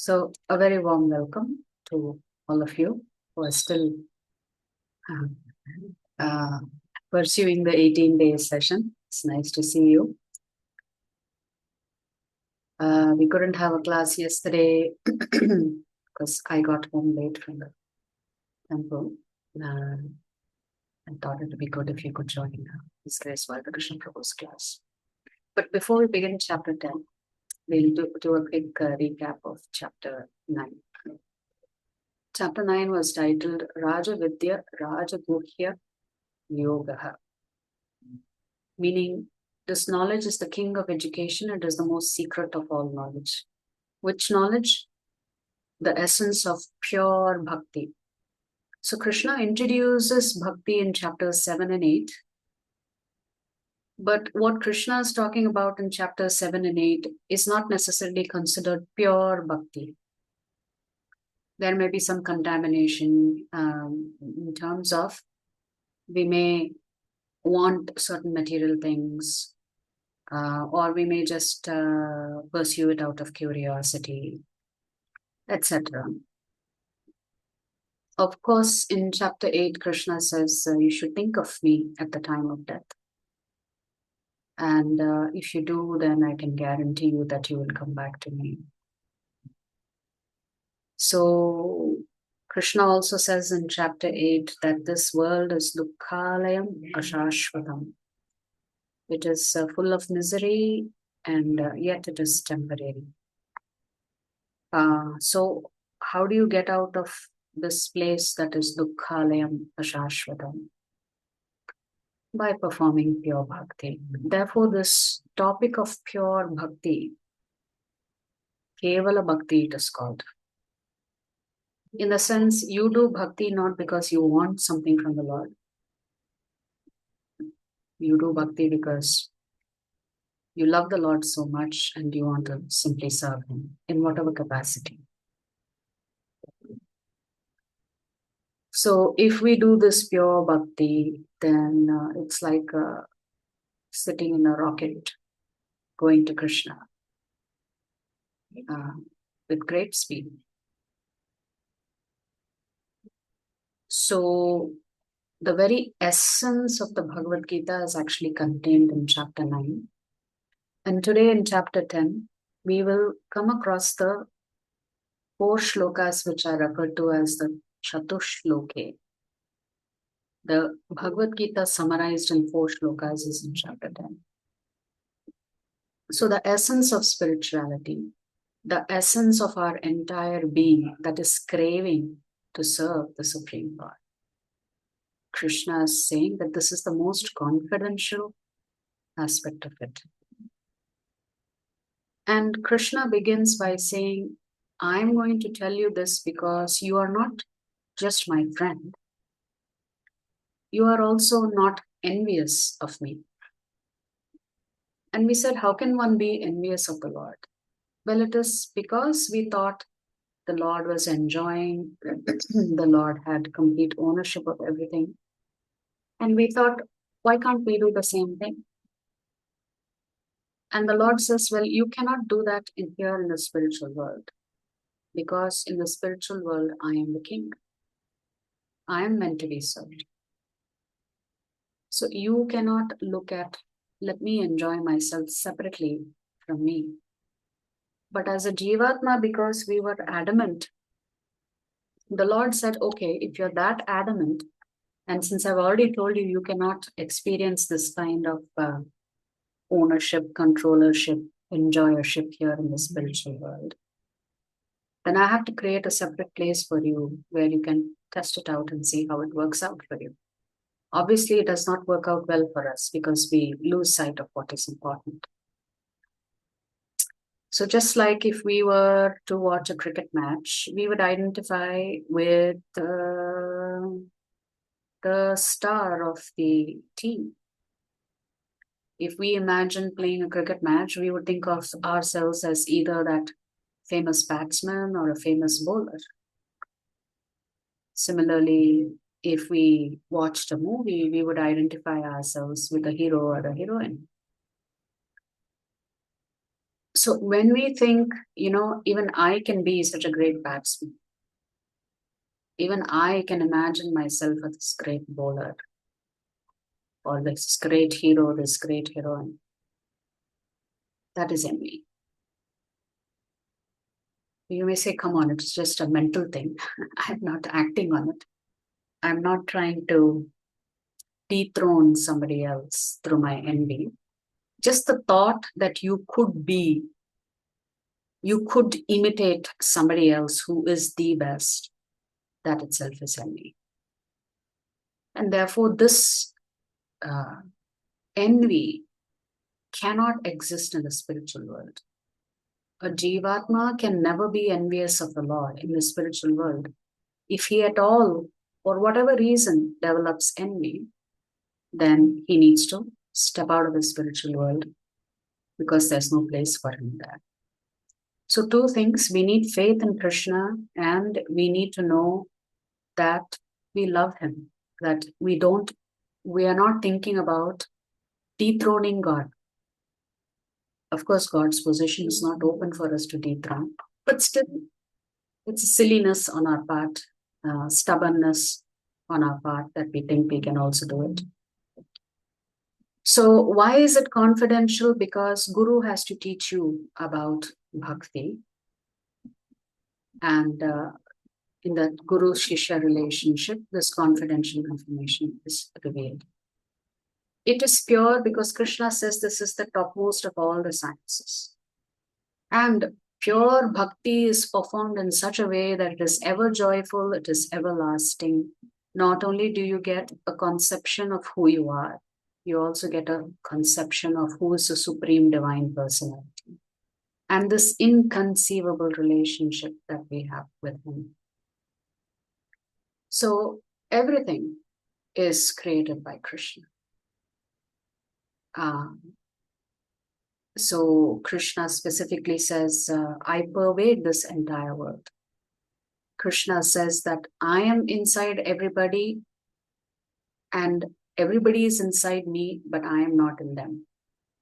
So a very warm welcome to all of you who are still uh, pursuing the 18-day session. It's nice to see you. We couldn't have a class yesterday because I got home late from the temple. I thought it would be good if you could join this Grace Vada Krishna Prabhu's class. But before we begin chapter 10, we'll do a quick recap of chapter 9. Chapter 9 was titled Raja Vidya Raja Guhya Yoga, meaning this knowledge is the king of education. It is the most secret of all knowledge. Which knowledge? The essence of pure bhakti. So Krishna introduces bhakti in chapters 7 and 8. But what Krishna is talking about in chapters 7 and 8 is not necessarily considered pure bhakti. There may be some contamination in terms of we may want certain material things, or we may just pursue it out of curiosity, etc. Of course, in chapter 8, Krishna says, you should think of me at the time of death. And if you do, then I can guarantee you that you will come back to me. So Krishna also says in chapter 8 that this world is dukkhalayam ashashvatam. It is full of misery and yet it is temporary. So how do you get out of this place that is dukkhalayam ashashvatam? By performing pure bhakti. Therefore, this topic of pure bhakti, kevala bhakti it is called. In the sense, you do bhakti not because you want something from the Lord. You do bhakti because you love the Lord so much and you want to simply serve Him in whatever capacity. So if we do this pure bhakti, then it's like sitting in a rocket going to Krishna with great speed. So the very essence of the Bhagavad Gita is actually contained in chapter 9. And today in chapter 10, we will come across the 4 shlokas which are referred to as the Chatushloke. The Bhagavad Gita summarized in 4 shlokas is in chapter 10. So the essence of spirituality, the essence of our entire being that is craving to serve the Supreme Lord. Krishna is saying that this is the most confidential aspect of it. And Krishna begins by saying, I'm going to tell you this because you are not just my friend. You are also not envious of me. And we said, how can one be envious of the Lord? Well, it is because we thought the Lord was enjoying, the Lord had complete ownership of everything. And we thought, why can't we do the same thing? And the Lord says, well, you cannot do that here in the spiritual world. Because in the spiritual world, I am the king. I am meant to be served. So you cannot look at, let me enjoy myself separately from me. But as a Jivatma, because we were adamant, the Lord said, okay, if you're that adamant, and since I've already told you, you cannot experience this kind of ownership, controllership, enjoyership here in the spiritual world, then I have to create a separate place for you where you can test it out and see how it works out for you. Obviously, it does not work out well for us because we lose sight of what is important. So just like if we were to watch a cricket match, we would identify with the star of the team. If we imagine playing a cricket match, we would think of ourselves as either that famous batsman or a famous bowler. Similarly, if we watched a movie, we would identify ourselves with a hero or a heroine. So when we think, even I can be such a great batsman, even I can imagine myself as this great bowler or this great hero, this great heroine, that is envy. You may say, come on, it's just a mental thing. I'm not acting on it. I'm not trying to dethrone somebody else through my envy. Just the thought that you could imitate somebody else who is the best, that itself is envy. And therefore, this envy cannot exist in the spiritual world. A Jivatma can never be envious of the Lord in the spiritual world. If he at all, for whatever reason, develops envy, then he needs to step out of the spiritual world because there's no place for him there. So, two things: we need faith in Krishna, and we need to know that we love him, that we are not thinking about dethroning God. Of course, God's position is not open for us to dethrone, but still, it's a silliness on our part, stubbornness on our part that we think we can also do it. So why is it confidential? Because Guru has to teach you about bhakti. And in that Guru-Shishya relationship, this confidential information is revealed. It is pure because Krishna says this is the topmost of all the sciences. And pure bhakti is performed in such a way that it is ever joyful, it is everlasting. Not only do you get a conception of who you are, you also get a conception of who is the Supreme Divine Personality. And this inconceivable relationship that we have with him. So everything is created by Krishna. So Krishna specifically says, I pervade this entire world. Krishna says that I am inside everybody and everybody is inside me, but I am not in them.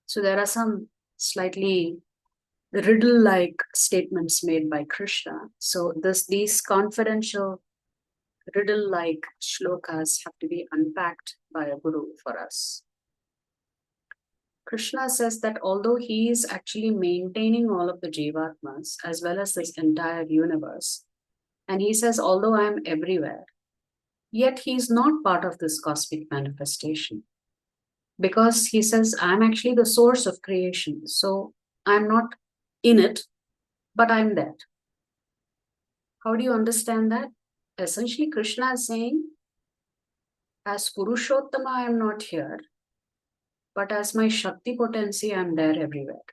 So there are some slightly riddle-like statements made by Krishna. So these confidential riddle-like shlokas have to be unpacked by a guru for us. Krishna says that although he is actually maintaining all of the Jivatmas as well as this entire universe, and he says, although I am everywhere, yet he is not part of this cosmic manifestation. Because he says, I'm actually the source of creation. So I'm not in it, but I'm there. How do you understand that? Essentially, Krishna is saying, as Purushottama, I am not here, but as my Shakti potency, I am there everywhere.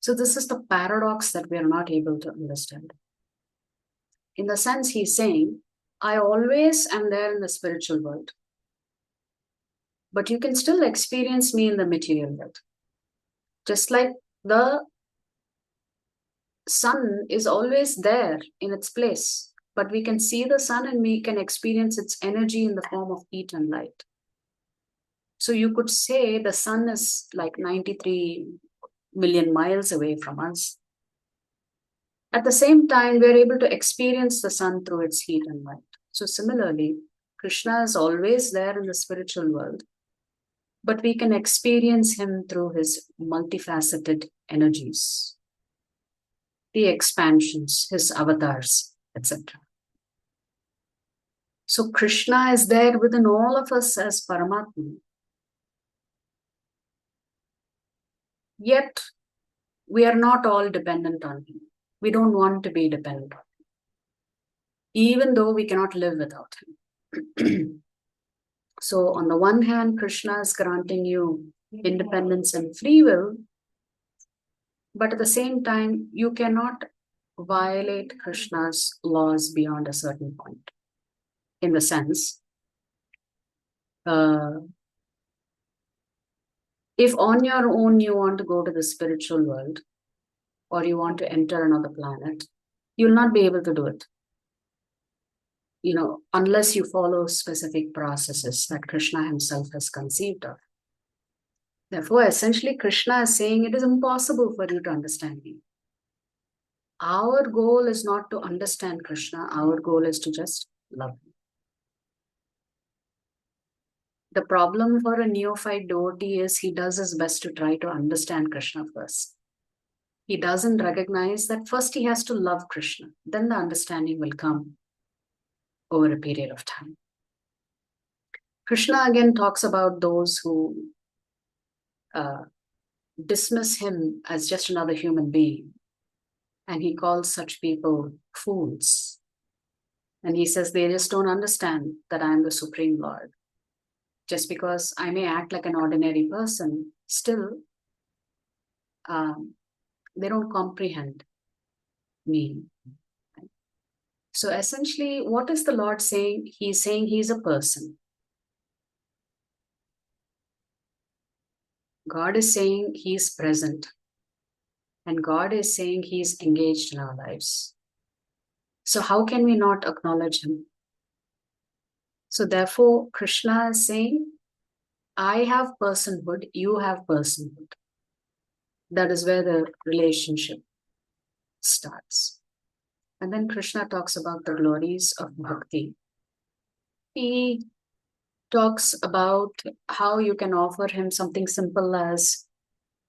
So this is the paradox that we are not able to understand. In the sense he's saying, I always am there in the spiritual world, but you can still experience me in the material world. Just like the sun is always there in its place, but we can see the sun and we can experience its energy in the form of heat and light. So you could say the sun is like 93 million miles away from us. At the same time, we're able to experience the sun through its heat and light. So similarly, Krishna is always there in the spiritual world, but we can experience him through his multifaceted energies, the expansions, his avatars, etc. So Krishna is there within all of us as Paramatma. Yet, we are not all dependent on him. We don't want to be dependent on him, even though we cannot live without him. So on the one hand, Krishna is granting you independence and free will, but at the same time, you cannot violate Krishna's laws beyond a certain point. In the sense, if on your own you want to go to the spiritual world, or you want to enter another planet, you'll not be able to do it. Unless you follow specific processes that Krishna himself has conceived of. Therefore, essentially, Krishna is saying it is impossible for you to understand me. Our goal is not to understand Krishna. Our goal is to just love him. The problem for a neophyte devotee is he does his best to try to understand Krishna first. He doesn't recognize that first he has to love Krishna. Then the understanding will come over a period of time. Krishna again talks about those who dismiss him as just another human being. And he calls such people fools. And he says they just don't understand that I am the Supreme Lord. Just because I may act like an ordinary person, still they don't comprehend me. So essentially, what is the Lord saying? He's saying he's a person. God is saying he's present. And God is saying he's engaged in our lives. So how can we not acknowledge him? So therefore, Krishna is saying, I have personhood, you have personhood. That is where the relationship starts. And then Krishna talks about the glories of bhakti. He talks about how you can offer him something simple as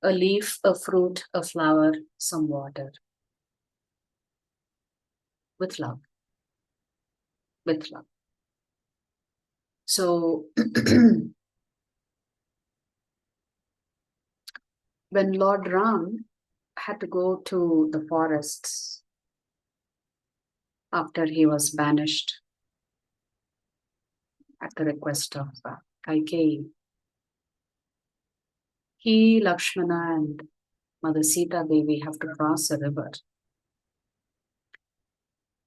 a leaf, a fruit, a flower, some water. With love. With love. So when Lord Ram had to go to the forests after he was banished at the request of Kaikeyi, he, Lakshmana, and Mother Sita Devi have to cross a river.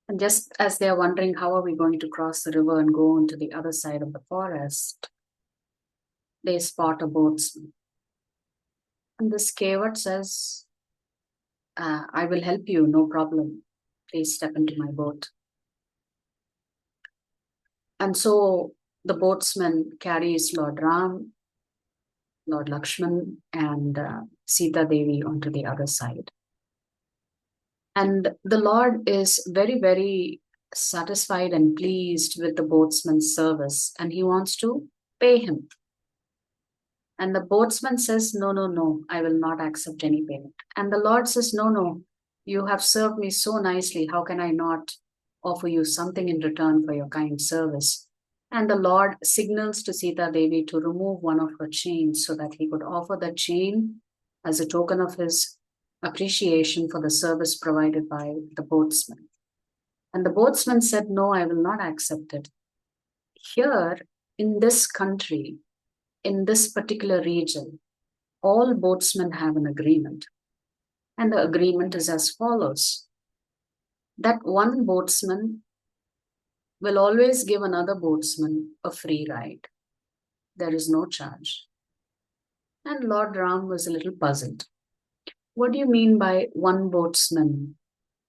And just as they are wondering how are we going to cross the river and go on to the other side of the forest, they spot a boatsman. And this Kevat says, I will help you, no problem. Please step into my boat. And so the boatsman carries Lord Ram, Lord Lakshman, and Sita Devi onto the other side. And the Lord is very, very satisfied and pleased with the boatsman's service, and he wants to pay him. And the boatsman says, no, no, no, I will not accept any payment. And the Lord says, no, no, you have served me so nicely. How can I not offer you something in return for your kind service? And the Lord signals to Sita Devi to remove one of her chains so that he could offer the chain as a token of his appreciation for the service provided by the boatsman. And the boatsman said, no, I will not accept it. Here in this country, in this particular region, all boatsmen have an agreement. And the agreement is as follows. That one boatsman will always give another boatsman a free ride. There is no charge. And Lord Ram was a little puzzled. What do you mean by one boatsman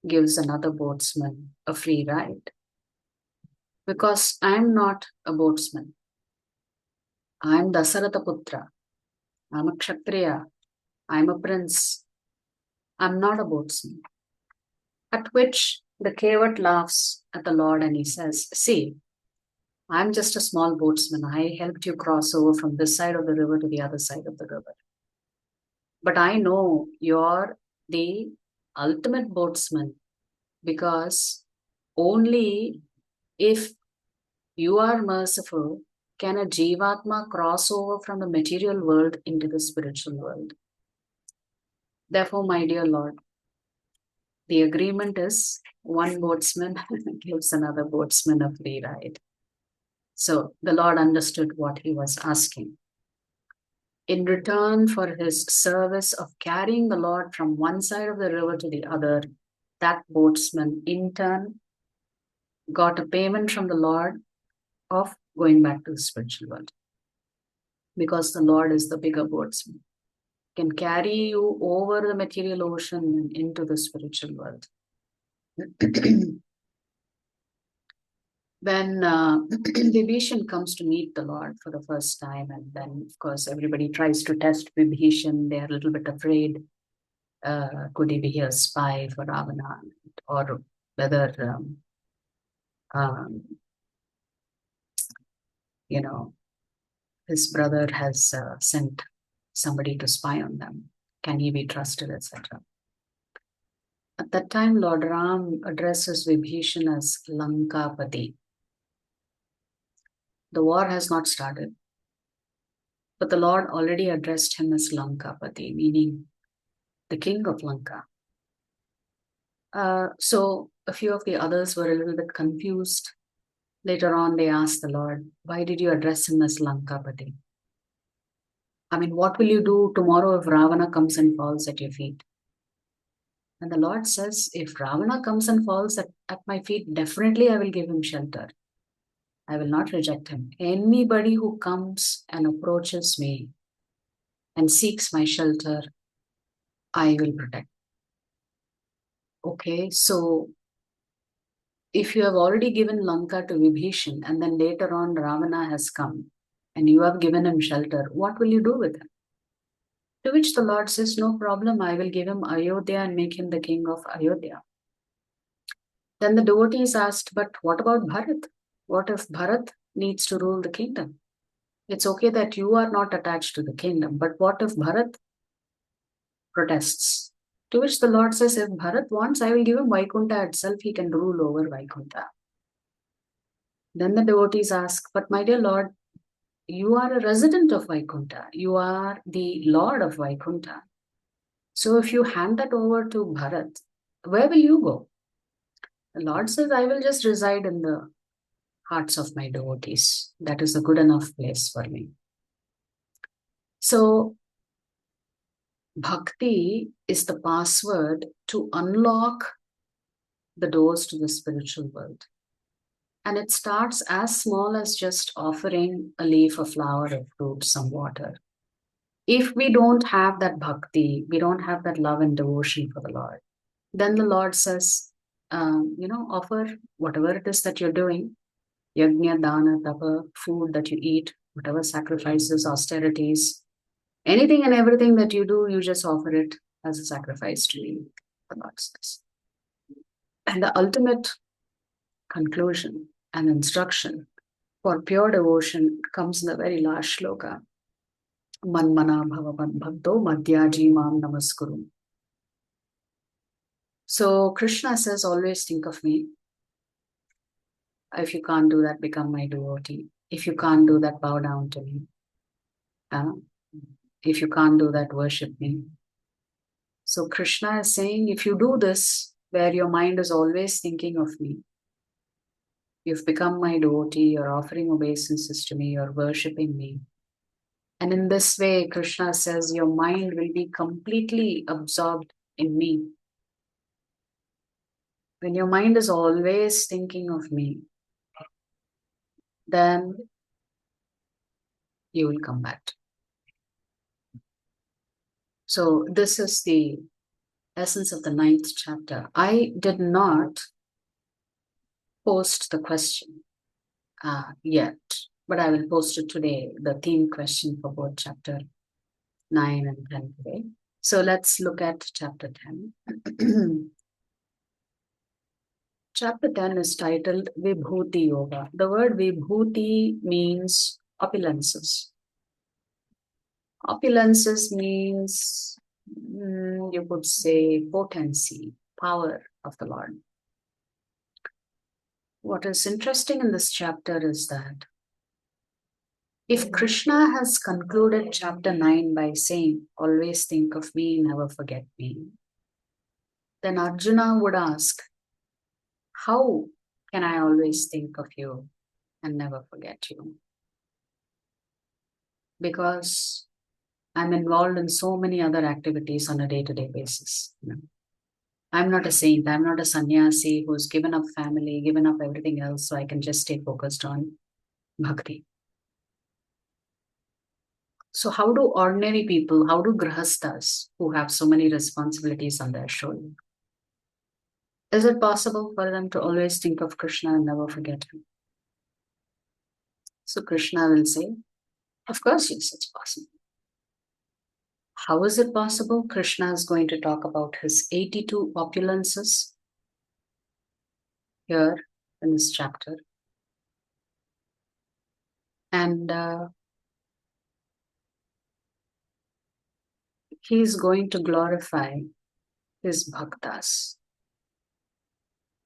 gives another boatsman a free ride? Because I am not a boatsman. I am Dasaratha Putra. I am a Kshatriya. I am a prince. I am not a boatsman. At which the Kevat laughs at the Lord and he says, see, I am just a small boatsman. I helped you cross over from this side of the river to the other side of the river. But I know you're the ultimate boatsman because only if you are merciful can a Jivatma cross over from the material world into the spiritual world. Therefore, my dear Lord, the agreement is one boatsman gives another boatsman a free ride. So the Lord understood what he was asking. In return for his service of carrying the Lord from one side of the river to the other, that boatsman in turn got a payment from the Lord of going back to the spiritual world. Because the Lord is the bigger boatsman, can carry you over the material ocean and into the spiritual world. When Vibhishan comes to meet the Lord for the first time, and then, of course, everybody tries to test Vibhishan. They're a little bit afraid. Could he be a spy for Ravana? Or whether, um, you know, his brother has sent somebody to spy on them. Can he be trusted, etc.? At that time, Lord Ram addresses Vibhishan as Lankapati. The war has not started, but the Lord already addressed him as Lankapati, meaning the king of Lanka. So a few of the others were a little bit confused. Later on, they asked the Lord, why did you address him as Lankapati? I mean, what will you do tomorrow if Ravana comes and falls at your feet? And the Lord says, if Ravana comes and falls at my feet, definitely I will give him shelter. I will not reject him. Anybody who comes and approaches me and seeks my shelter, I will protect. Okay, so if you have already given Lanka to Vibhishan and then later on Ravana has come and you have given him shelter, what will you do with him? To which the Lord says, no problem, I will give him Ayodhya and make him the king of Ayodhya. Then the devotees asked, but what about Bharat? What if Bharat needs to rule the kingdom? It's okay that you are not attached to the kingdom, but what if Bharat protests? To which the Lord says, if Bharat wants, I will give him Vaikuntha itself, he can rule over Vaikuntha. Then the devotees ask, but my dear Lord, you are a resident of Vaikuntha. You are the Lord of Vaikuntha. So if you hand that over to Bharat, where will you go? The Lord says, I will just reside in the hearts of my devotees. That is a good enough place for me. So bhakti is the password to unlock the doors to the spiritual world. And it starts as small as just offering a leaf, a flower, a fruit, some water. If we don't have that bhakti, we don't have that love and devotion for the Lord, then the Lord says, offer whatever it is that you're doing, yajna, dana, tapa, food that you eat, whatever sacrifices, austerities, anything and everything that you do, you just offer it as a sacrifice to me, the Lord says. And the ultimate conclusion and instruction for pure devotion comes in the very last shloka. Manmana bhavavan bhakto madhyaji mam namaskuru. So Krishna says, always think of me. If you can't do that, become my devotee. If you can't do that, bow down to me. If you can't do that, worship me. So Krishna is saying, if you do this, where your mind is always thinking of me, you've become my devotee, you're offering obeisances to me, you're worshipping me. And in this way, Krishna says, your mind will be completely absorbed in me. When your mind is always thinking of me, then you will come back. So this is the essence of the 9th chapter. I did not post the question yet, but I will post it today, the theme question for both chapter 9 and 10 today. So let's look at chapter 10. Chapter 10 is titled Vibhuti Yoga. The word Vibhuti means opulences. Opulences means, you could say, potency, power of the Lord. What is interesting in this chapter is that if Krishna has concluded chapter 9 by saying, always think of me, never forget me, then Arjuna would ask, how can I always think of you and never forget you? Because I'm involved in so many other activities on a day-to-day basis. I'm not a saint. I'm not a sannyasi who's given up family, given up everything else, so I can just stay focused on bhakti. So how do ordinary people, how do grahasthas who have so many responsibilities on their shoulder, is it possible for them to always think of Krishna and never forget him? So Krishna will say, of course, yes, it's possible. How is it possible? Krishna is going to talk about his 82 opulences here in this chapter. And he is going to glorify his bhaktas.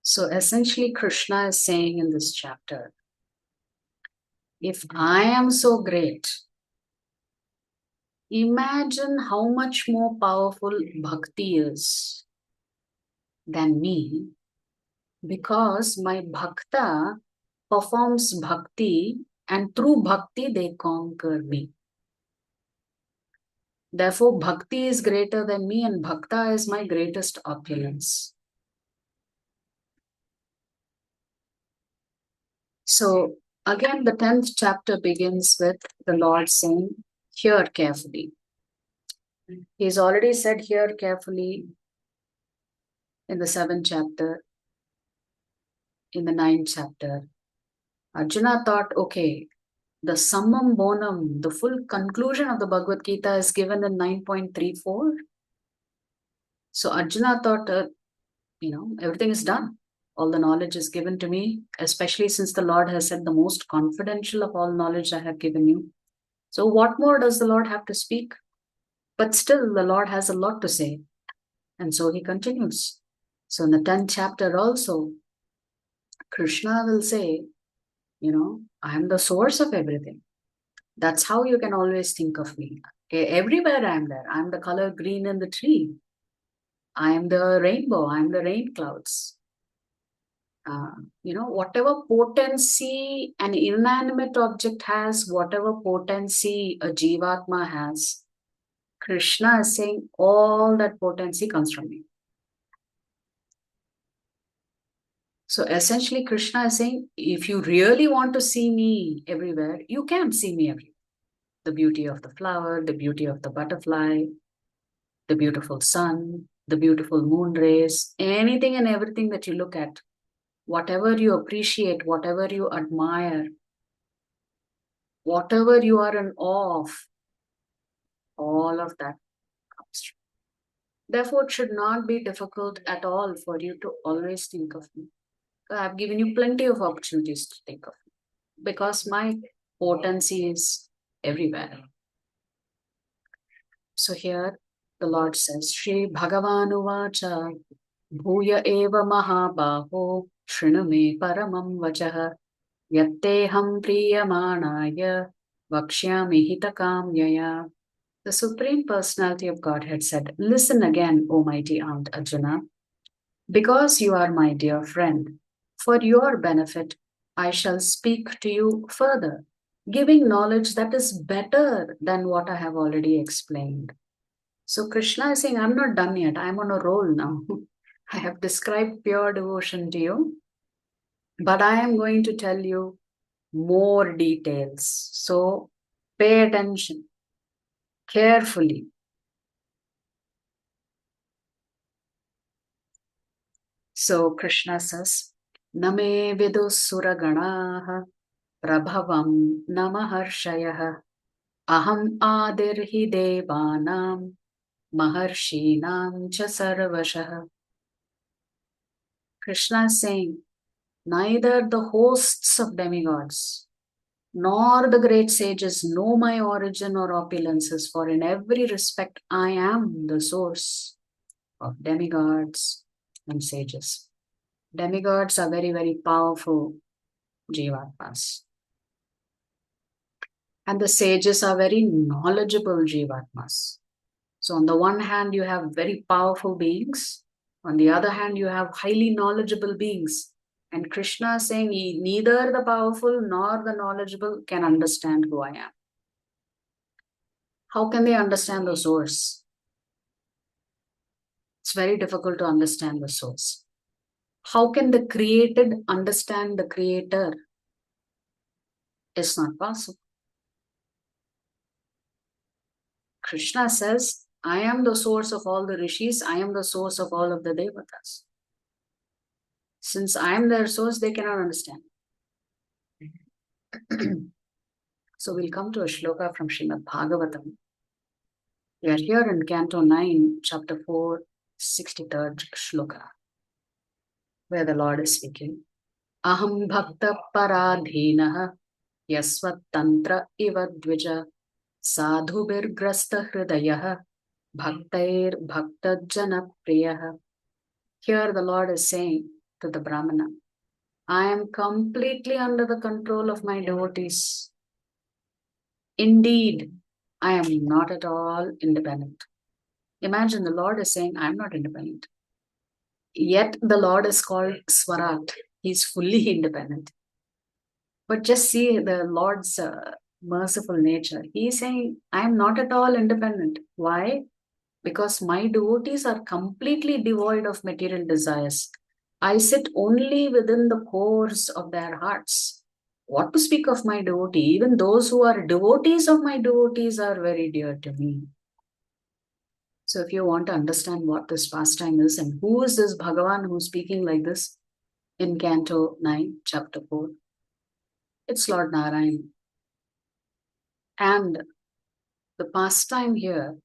So essentially, Krishna is saying in this chapter, if I am so great, imagine how much more powerful bhakti is than me, because my bhakta performs bhakti and through bhakti they conquer me. Therefore, bhakti is greater than me and bhakta is my greatest opulence. So again, the 10th chapter begins with the Lord saying, hear carefully. He's already said hear carefully in the 7th chapter, in the 9th chapter. Arjuna thought, okay, the summum bonum, the full conclusion of the Bhagavad Gita is given in 9.34. So Arjuna thought, everything is done. All the knowledge is given to me, especially since the Lord has said the most confidential of all knowledge I have given you. So what more does the Lord have to speak? But still, the Lord has a lot to say. And so he continues. So in the 10th chapter also, Krishna will say, I am the source of everything. That's how you can always think of me. Everywhere I am there. I am the color green in the tree. I am the rainbow. I am the rain clouds. Whatever potency an inanimate object has, whatever potency a Jivatma has, Krishna is saying all that potency comes from me. So essentially, Krishna is saying, if you really want to see me everywhere, you can see me everywhere. The beauty of the flower, the beauty of the butterfly, the beautiful sun, the beautiful moon rays, anything and everything that you look at, whatever you appreciate, whatever you admire, whatever you are in awe of, all of that comes true. Therefore, it should not be difficult at all for you to always think of me. I've given you plenty of opportunities to think of me because my potency is everywhere. So here the Lord says, Shri Bhagavan Uvacha Bhuya Eva Mahabaho Shrinu Me Paramam Vachah Yatteham Priyamanaya Vakshyami Hitakamyaya. The Supreme Personality of Godhead said, listen again, O mighty Aunt Arjuna, because you are my dear friend. For your benefit, I shall speak to you further, giving knowledge that is better than what I have already explained. So Krishna is saying, I'm not done yet. I'm on a roll now. I have described pure devotion to you, but I am going to tell you more details. So pay attention carefully. So Krishna says, Name vidussuraganaha prabhavam namaharshayah aham adirhi devanam maharshinam cha sarvashah. Krishna is saying, neither the hosts of demigods nor the great sages know my origin or opulences, for in every respect I am the source of demigods and sages. Demigods are very, very powerful Jivatmas. And the sages are very knowledgeable Jivatmas. So on the one hand, you have very powerful beings. On the other hand, you have highly knowledgeable beings. And Krishna is saying, neither the powerful nor the knowledgeable can understand who I am. How can they understand the source? It's very difficult to understand the source. How can the created understand the creator? It's not possible. Krishna says, I am the source of all the rishis. I am the source of all of the devatas. Since I am their source, they cannot understand. So we'll come to a shloka from Srimad Bhagavatam. We are here in Canto 9, Chapter 4, 63rd shloka, where the Lord is speaking. Aham bhakta paradhinaha yasvat tantra iva dvija sadhu birgrasta hridayah bhaktair bhakta jana priyah. Here the Lord is saying to the Brahmana, I am completely under the control of my devotees. Indeed, I am not at all independent. Imagine the Lord is saying, I am not independent. Yet the Lord is called Swarat. He is fully independent. But just see the Lord's merciful nature. He is saying, I am not at all independent. Why? Because my devotees are completely devoid of material desires. I sit only within the cores of their hearts. What to speak of my devotee? Even those who are devotees of my devotees are very dear to me. So if you want to understand what this pastime is and who is this Bhagavan who's speaking like this in Canto 9, Chapter 4, it's Lord Narayan. And the pastime here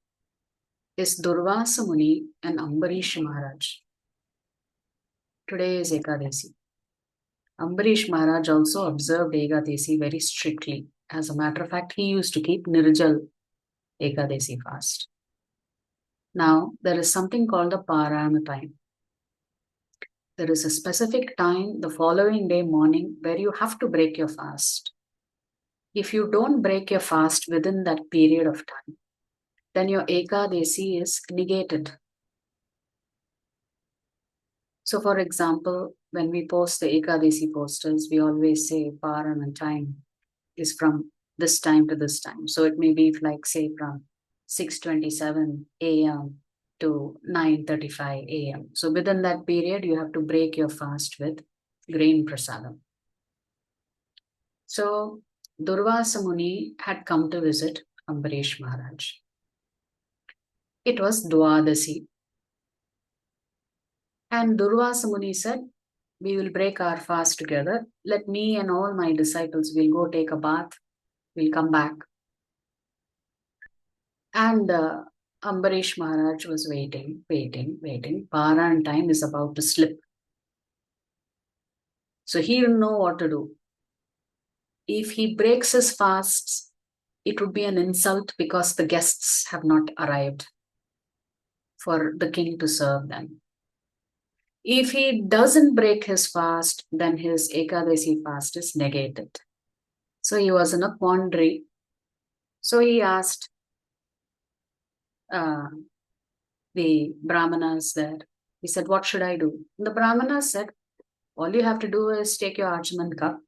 is Durvasa Muni and Ambarish Maharaj. Today is Ekadasi. Ambarish Maharaj also observed Ekadasi very strictly. As a matter of fact, he used to keep Nirjal Ekadasi fast. Now, there is something called the Parayana time. There is a specific time the following day morning where you have to break your fast. If you don't break your fast within that period of time, then your Ekadasi is negated. So, for example, when we post the Ekadasi posters, we always say Parayana time is from this time to this time. So it may be like say from 6:27 a.m. to 9:35 a.m. So within that period, you have to break your fast with grain prasadam. So Durvasa Muni had come to visit Ambarish Maharaj. It was Dwadasi. And Durvasa Muni said, we will break our fast together. Let me and all my disciples will go take a bath. We'll come back. And Ambarish Maharaj was waiting. Paran time is about to slip. So he didn't know what to do. If he breaks his fasts, it would be an insult because the guests have not arrived for the king to serve them. If he doesn't break his fast, then his Ekadasi fast is negated. So he was in a quandary. So he asked the Brahmanas there. He said, what should I do? And the Brahmanas said, all you have to do is take your Archaman cup.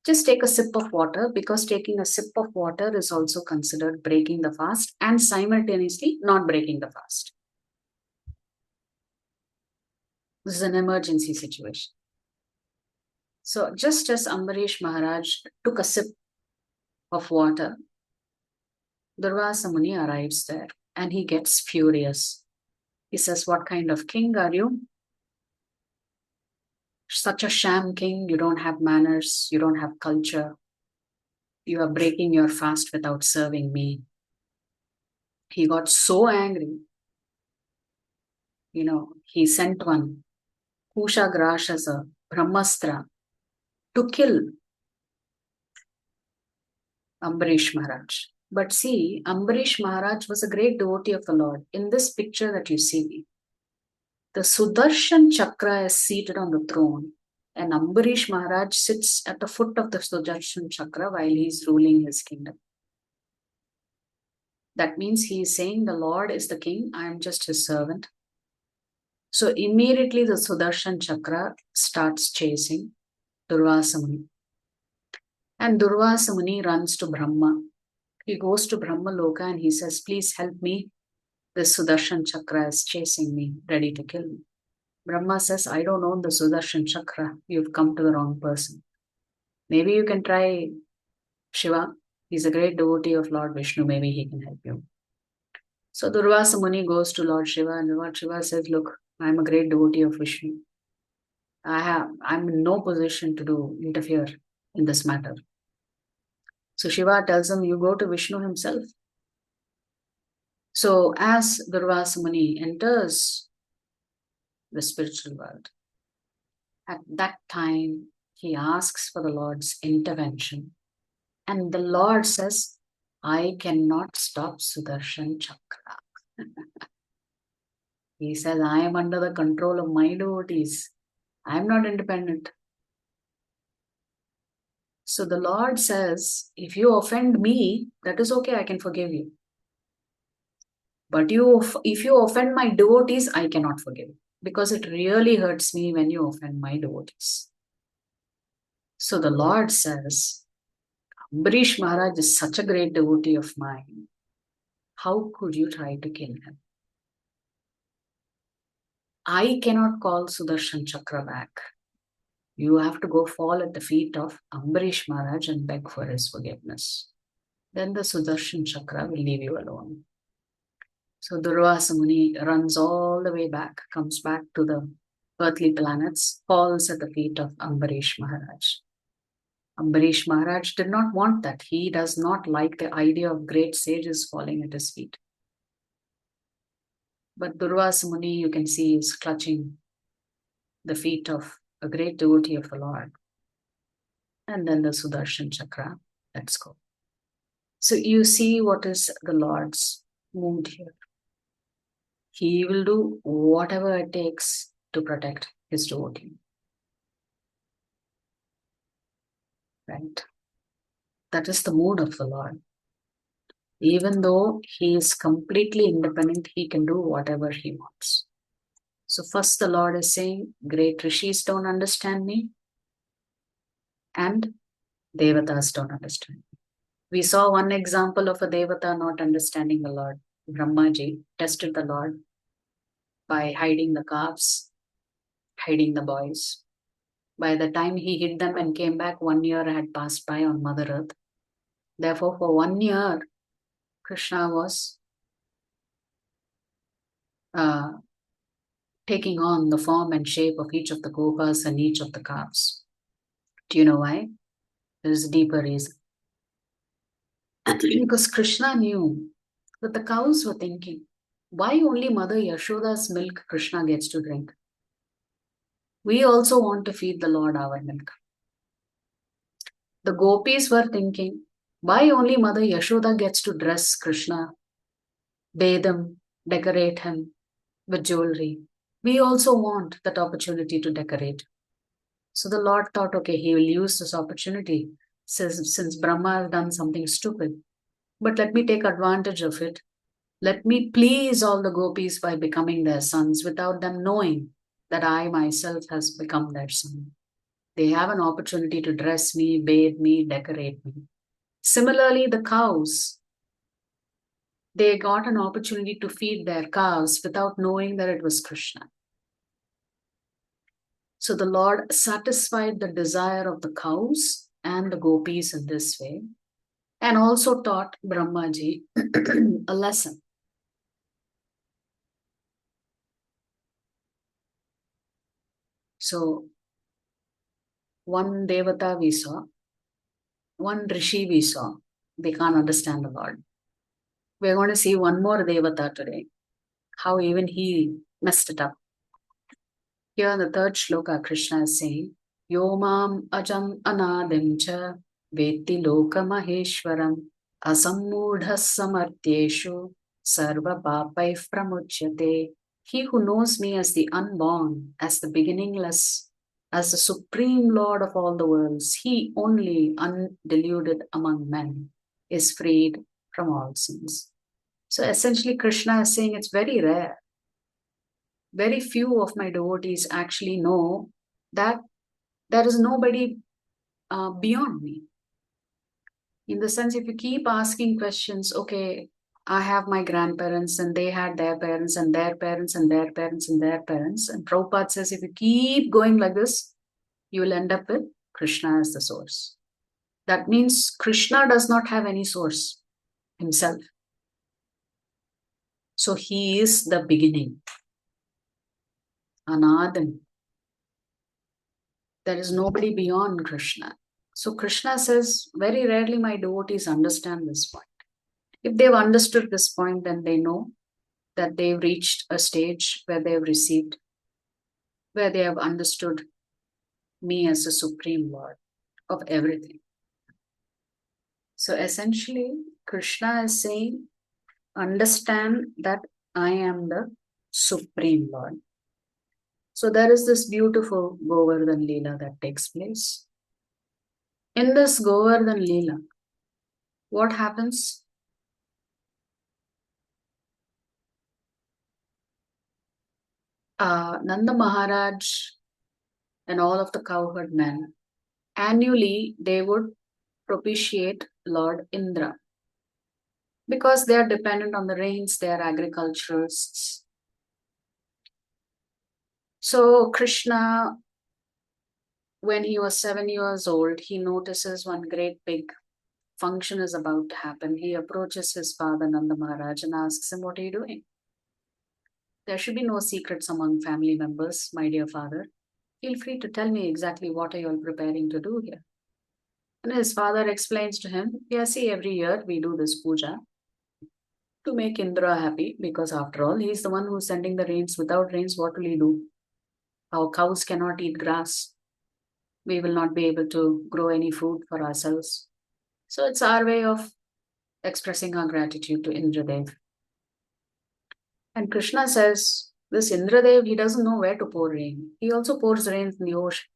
Just take a sip of water, because taking a sip of water is also considered breaking the fast and simultaneously not breaking the fast. This is an emergency situation. So just as Ambarish Maharaj took a sip of water, Durvasa Muni arrives there and he gets furious. He says, what kind of king are you? Such a sham king, you don't have manners, you don't have culture. You are breaking your fast without serving me. He got so angry. He sent one, Kusha Grashasa, Brahmastra, to kill Ambarish Maharaj. But see, Ambarish Maharaj was a great devotee of the Lord. In this picture that you see, the Sudarshan Chakra is seated on the throne, and Ambarish Maharaj sits at the foot of the Sudarshan Chakra while he is ruling his kingdom. That means he is saying, the Lord is the king, I am just his servant. So immediately the Sudarshan Chakra starts chasing Durvasa Muni. And Durvasa Muni runs to Brahma. He goes to Brahma Loka and he says, please help me. This Sudarshan Chakra is chasing me, ready to kill me. Brahma says, I don't own the Sudarshan Chakra. You've come to the wrong person. Maybe you can try Shiva. He's a great devotee of Lord Vishnu. Maybe he can help you. So Durvasa Muni goes to Lord Shiva and Lord Shiva says, look, I'm a great devotee of Vishnu. I'm in no position to interfere in this matter. So Shiva tells him, you go to Vishnu himself. So as Durvasa Muni enters the spiritual world, at that time he asks for the Lord's intervention. And the Lord says, I cannot stop Sudarshan Chakra. He says, I am under the control of my devotees. I am not independent. So the Lord says, if you offend me, that is okay, I can forgive you. But if you offend my devotees, I cannot forgive. Because it really hurts me when you offend my devotees. So the Lord says, Ambarish Maharaj is such a great devotee of mine. How could you try to kill him? I cannot call Sudarshan Chakra back. You have to go fall at the feet of Ambarish Maharaj and beg for his forgiveness. Then the Sudarshan Chakra will leave you alone. So Durvasa Muni runs all the way back, comes back to the earthly planets, falls at the feet of Ambarish Maharaj. Ambarish Maharaj did not want that. He does not like the idea of great sages falling at his feet. But Durvasa Muni, you can see, is clutching the feet of a great devotee of the Lord. And then the Sudarshan Chakra, let's go. So you see what is the Lord's mood here. He will do whatever it takes to protect his devotee. Right? That is the mood of the Lord. Even though he is completely independent, he can do whatever he wants. So first the Lord is saying, great rishis don't understand me and devatas don't understand me. We saw one example of a devata not understanding the Lord. Brahmaji tested the Lord by hiding the calves, hiding the boys. By the time he hid them and came back, 1 year had passed by on Mother Earth. Therefore, for 1 year, Krishna was taking on the form and shape of each of the gopas and each of the calves. Do you know why? There is a deeper reason. Because Krishna knew that the cows were thinking, why only Mother Yashoda's milk Krishna gets to drink? We also want to feed the Lord our milk. The gopis were thinking, why only Mother Yashoda gets to dress Krishna, bathe him, decorate him with jewelry? We also want that opportunity to decorate. So the Lord thought, okay, he will use this opportunity since Brahma has done something stupid. But let me take advantage of it. Let me please all the gopis by becoming their sons without them knowing that I myself has become their son. They have an opportunity to dress me, bathe me, decorate me. Similarly, the cows, they got an opportunity to feed their calves without knowing that it was Krishna. So the Lord satisfied the desire of the cows and the gopis in this way, and also taught Brahmaji a lesson. So one devata we saw, one rishi we saw, they can't understand the Lord. We're going to see one more devata today, how even he messed it up. Here in the third shloka, Krishna is saying, Yomam ajam anadim cha veti loka maheshwaram asammudhas samartyeshu sarva papaif pramuchyate. He who knows me as the unborn, as the beginningless, as the supreme Lord of all the worlds, he only, undeluded among men, is freed from all sins. So essentially, Krishna is saying it's very rare. Very few of my devotees actually know that there is nobody beyond me. In the sense, if you keep asking questions, okay, I have my grandparents and they had their parents and their parents and their parents and their parents. And Prabhupada says, if you keep going like this, you will end up with Krishna as the source. That means Krishna does not have any source himself. So he is the beginning. Anadam. There is nobody beyond Krishna. So Krishna says, very rarely my devotees understand this point. If they've understood this point, then they know that they've reached a stage where they've received, where they have understood me as the Supreme Lord of everything. So essentially, Krishna is saying, understand that I am the Supreme Lord. So there is this beautiful Govardhan Leela that takes place. In this Govardhan Leela, what happens? Nanda Maharaj and all of the cowherd men, annually they would propitiate Lord Indra because they are dependent on the rains, they are agriculturalists. So Krishna, when he was 7 years old, he notices one great big function is about to happen. He approaches his father Nanda Maharaj and asks him, "What are you doing? There should be no secrets among family members, my dear father. Feel free to tell me exactly what are you all preparing to do here." And his father explains to him, "Yeah, see, every year we do this puja to make Indra happy because after all, he's the one who's sending the rains. Without rains, what will he do? Our cows cannot eat grass. We will not be able to grow any food for ourselves. So it's our way of expressing our gratitude to Indradev." And Krishna says, this Indradev, he doesn't know where to pour rain. He also pours rain in the ocean.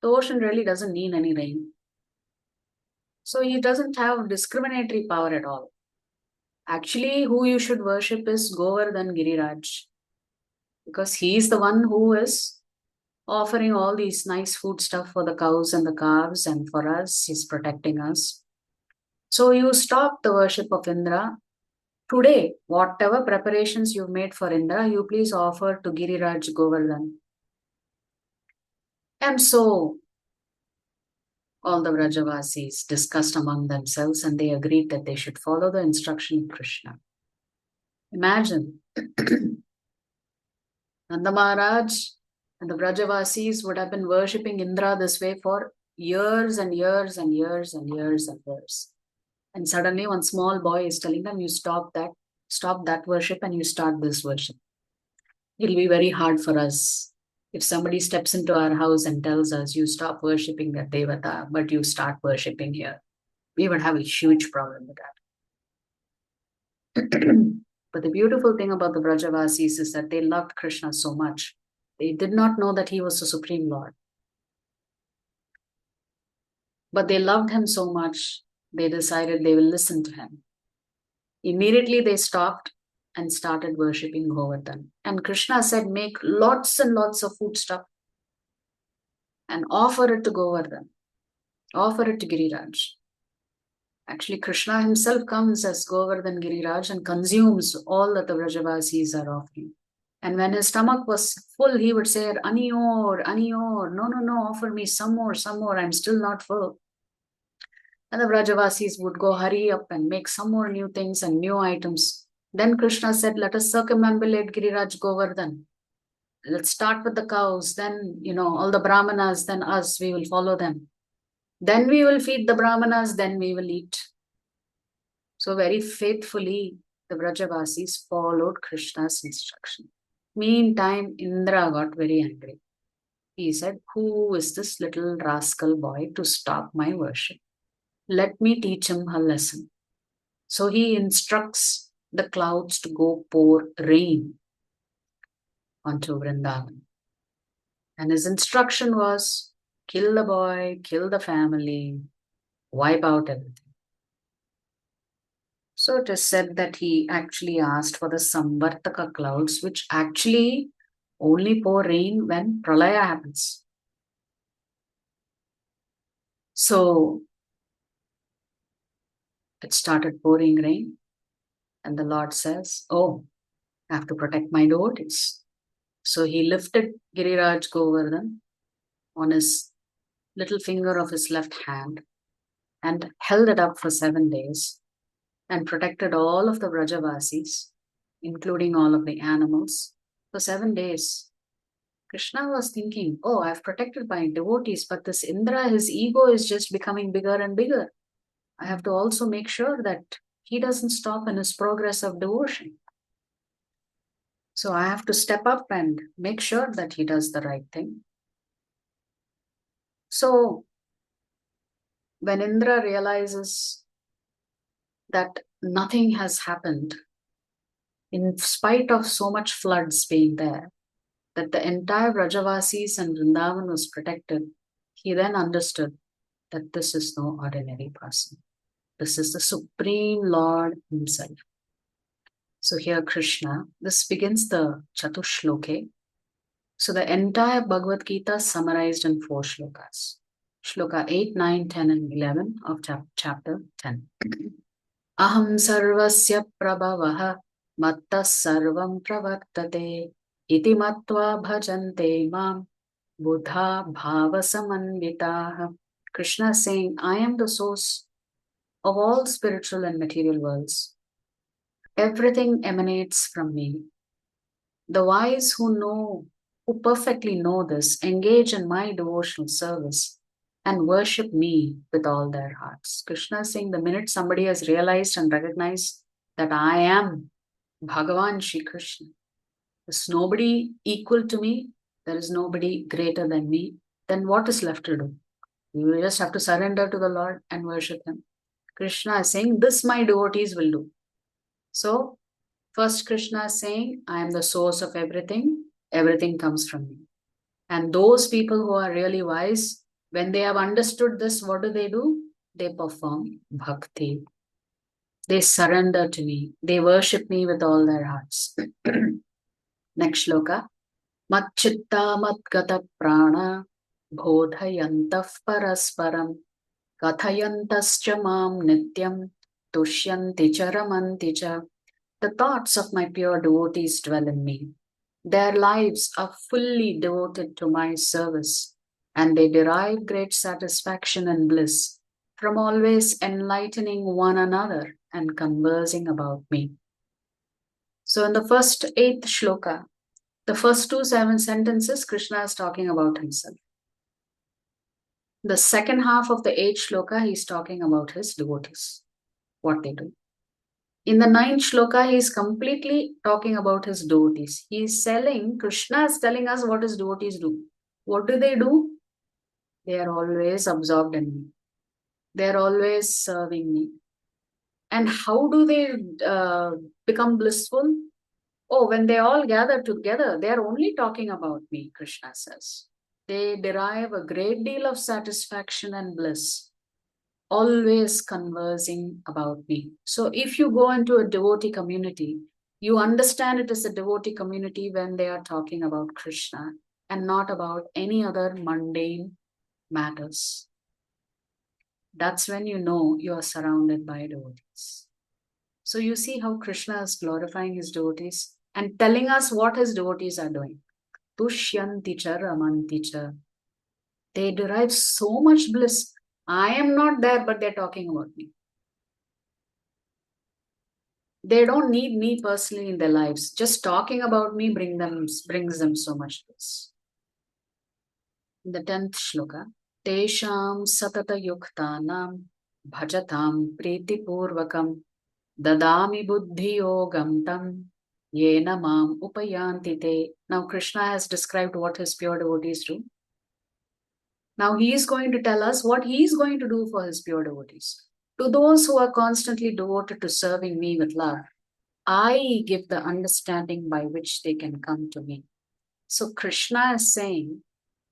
The ocean really doesn't need any rain. So he doesn't have discriminatory power at all. Actually, who you should worship is Govardhan Giriraj, because he is the one who is offering all these nice food stuff for the cows and the calves, and for us, he's protecting us. So you stop the worship of Indra. Today, whatever preparations you've made for Indra, you please offer to Giriraj Govardhan. And so all the Vrajavasis discussed among themselves and they agreed that they should follow the instruction of Krishna. Imagine, Nanda Maharaj and the Vrajavasis would have been worshipping Indra this way for years and years and years and years and years. And suddenly one small boy is telling them, you stop that worship and you start this worship. It'll be very hard for us. If somebody steps into our house and tells us, you stop worshipping that Devata, but you start worshipping here, we would have a huge problem with that. But the beautiful thing about the Brajavasis is that they loved Krishna so much. They did not know that he was the Supreme Lord. But they loved him so much, they decided they will listen to him. Immediately they stopped and started worshipping Govardhan. And Krishna said, make lots and lots of food stuff and offer it to Govardhan. Offer it to Giriraj. Actually, Krishna himself comes as Govardhan Giriraj and consumes all that the Vrajavasis are offering. And when his stomach was full, he would say, Anior, Anior, no, offer me some more, I'm still not full. And the Vrajavasis would go hurry up and make some more new things and new items. Then Krishna said, let us circumambulate Giriraj Govardhan. Let's start with the cows, then, all the Brahmanas, then us, we will follow them. Then we will feed the Brahmanas, then we will eat. So very faithfully, the Vrajavasis followed Krishna's instruction. Meantime, Indra got very angry. He said, who is this little rascal boy to stop my worship? Let me teach him a lesson. So he instructs the clouds to go pour rain onto Vrindavan. And his instruction was, kill the boy, kill the family, wipe out everything. So it is said that he actually asked for the Samvartaka clouds, which actually only pour rain when Pralaya happens. So it started pouring rain, and the Lord says, oh, I have to protect my devotees. So he lifted Giriraj Govardhan on his little finger of his left hand and held it up for 7 days and protected all of the Vrajavasis, including all of the animals, for 7 days. Krishna was thinking, oh, I've protected my devotees, but this Indra, his ego is just becoming bigger and bigger. I have to also make sure that he doesn't stop in his progress of devotion. So I have to step up and make sure that he does the right thing. So when Indra realizes that nothing has happened, in spite of so much floods being there, that the entire Vrajavasis and Vrindavan was protected, he then understood that this is no ordinary person. This is the Supreme Lord himself. So here Krishna, this begins the Chatushloke. So the entire Bhagavad Gita summarized in 4 shlokas. Shloka 8, 9, 10 and 11 of chapter 10. Aham sarvasya prabhavaha mattas sarvam pravartate iti matva bhajante mam buddha bhava samanvitaha. Krishna is saying, I am the source of all spiritual and material worlds. Everything emanates from me. The wise who perfectly know this, engage in my devotional service and worship me with all their hearts. Krishna is saying, the minute somebody has realized and recognized that I am Bhagavan Shri Krishna, there's nobody equal to me, there is nobody greater than me, then what is left to do? You just have to surrender to the Lord and worship him. Krishna is saying, this my devotees will do. So, first Krishna is saying, I am the source of everything. Everything comes from me. And those people who are really wise, when they have understood this, what do? They perform bhakti. They surrender to me. They worship me with all their hearts. Next shloka. Mat chitta mat gata prana bodhayantah parasparam kathayantascha mam nityam tushyanti charamanti cha. The thoughts of my pure devotees dwell in me. Their lives are fully devoted to my service, and they derive great satisfaction and bliss from always enlightening one another and conversing about me. So in the first 8th shloka, the first 7 sentences, Krishna is talking about himself. The second half of the 8th shloka, he's talking about his devotees, what they do. In the 9th shloka, he is completely talking about his devotees. Krishna is telling us what his devotees do. What do? They are always absorbed in me. They are always serving me. And how do they become blissful? Oh, when they all gather together, they are only talking about me, Krishna says. They derive a great deal of satisfaction and bliss, always conversing about me. So if you go into a devotee community, you understand it is a devotee community when they are talking about Krishna and not about any other mundane matters. That's when you know you are surrounded by devotees. So you see how Krishna is glorifying his devotees and telling us what his devotees are doing. Tushyanti cha ramanti cha. They derive so much bliss. I am not there, but they're talking about me. They don't need me personally in their lives. Just talking about me brings them so much bliss. In the 10th shloka, Tesham satata yuktanam bhajatam priti purvakam dadami buddhi yogam tam yena mam upayanti te. Now Krishna has described what his pure devotees do. Now he is going to tell us what he is going to do for his pure devotees. To those who are constantly devoted to serving me with love, I give the understanding by which they can come to me. So Krishna is saying,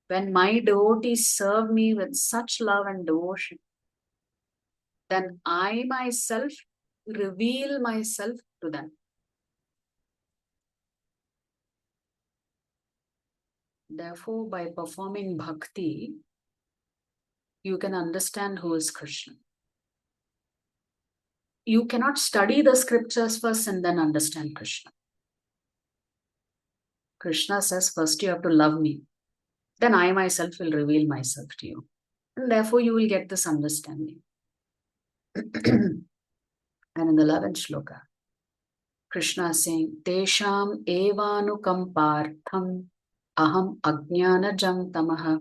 when my devotees serve me with such love and devotion, then I myself reveal myself to them. Therefore, by performing bhakti, you can understand who is Krishna. You cannot study the scriptures first and then understand Krishna. Krishna says, first you have to love me. Then I myself will reveal myself to you. And therefore you will get this understanding. And in the 11th shloka, Krishna is saying, Tesham evanukampartham aham ajnanajam tamaha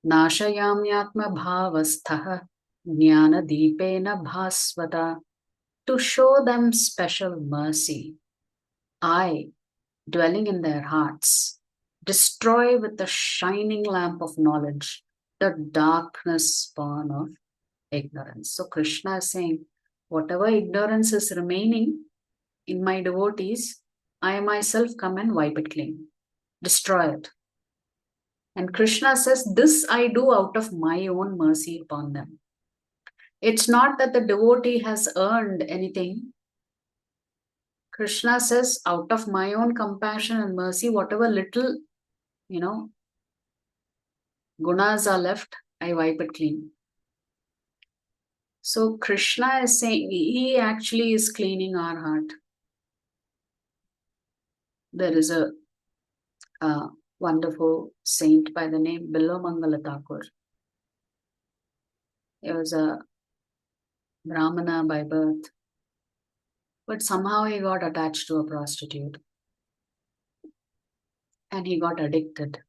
nashayamyatma bhavasthaha jnana deepena bhasvata. To show them special mercy, I, dwelling in their hearts, destroy with the shining lamp of knowledge the darkness born of ignorance. So Krishna is saying, whatever ignorance is remaining in my devotees, I myself come and wipe it clean, destroy it. And Krishna says, this I do out of my own mercy upon them. It's not that the devotee has earned anything. Krishna says, out of my own compassion and mercy, whatever little, gunas are left, I wipe it clean. So Krishna is saying, he actually is cleaning our heart. There is a wonderful saint by the name Mangala Arati. He was a Brahmana by birth, but somehow he got attached to a prostitute and he got addicted.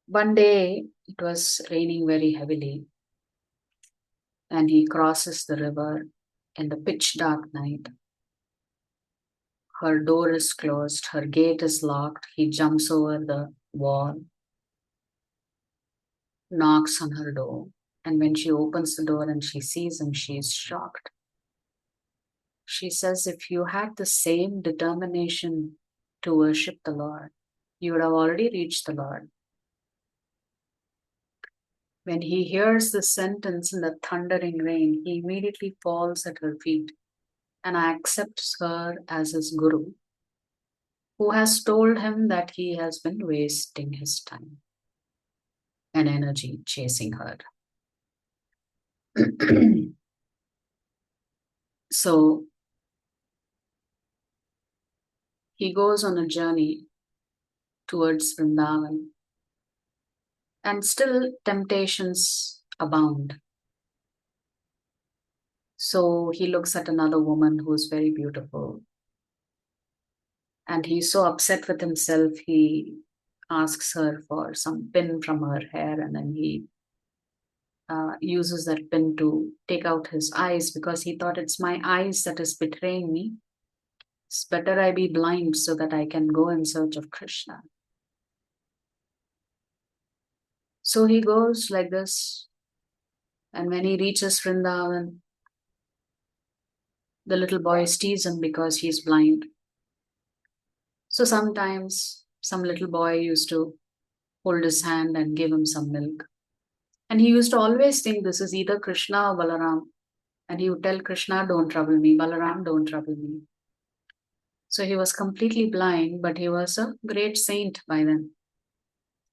One day it was raining very heavily and he crosses the river in the pitch dark night. Her door is closed, her gate is locked. He jumps over the wall, knocks on her door, and when she opens the door and she sees him, she is shocked. She says, if you had the same determination to worship the Lord, you would have already reached the Lord. When he hears the sentence in the thundering rain, he immediately falls at her feet and accepts her as his guru, who has told him that he has been wasting his time and energy chasing her. So he goes on a journey towards Vrindavan, and still temptations abound. So he looks at another woman who is very beautiful, and he's so upset with himself, he asks her for some pin from her hair, and then he uses that pin to take out his eyes because he thought, it's my eyes that is betraying me. It's better I be blind so that I can go in search of Krishna. So he goes like this, and when he reaches Vrindavan, the little boy teases him because he's blind. So sometimes some little boy used to hold his hand and give him some milk. And he used to always think this is either Krishna or Balaram. And he would tell Krishna, don't trouble me, Balaram, don't trouble me. So he was completely blind, but he was a great saint by then.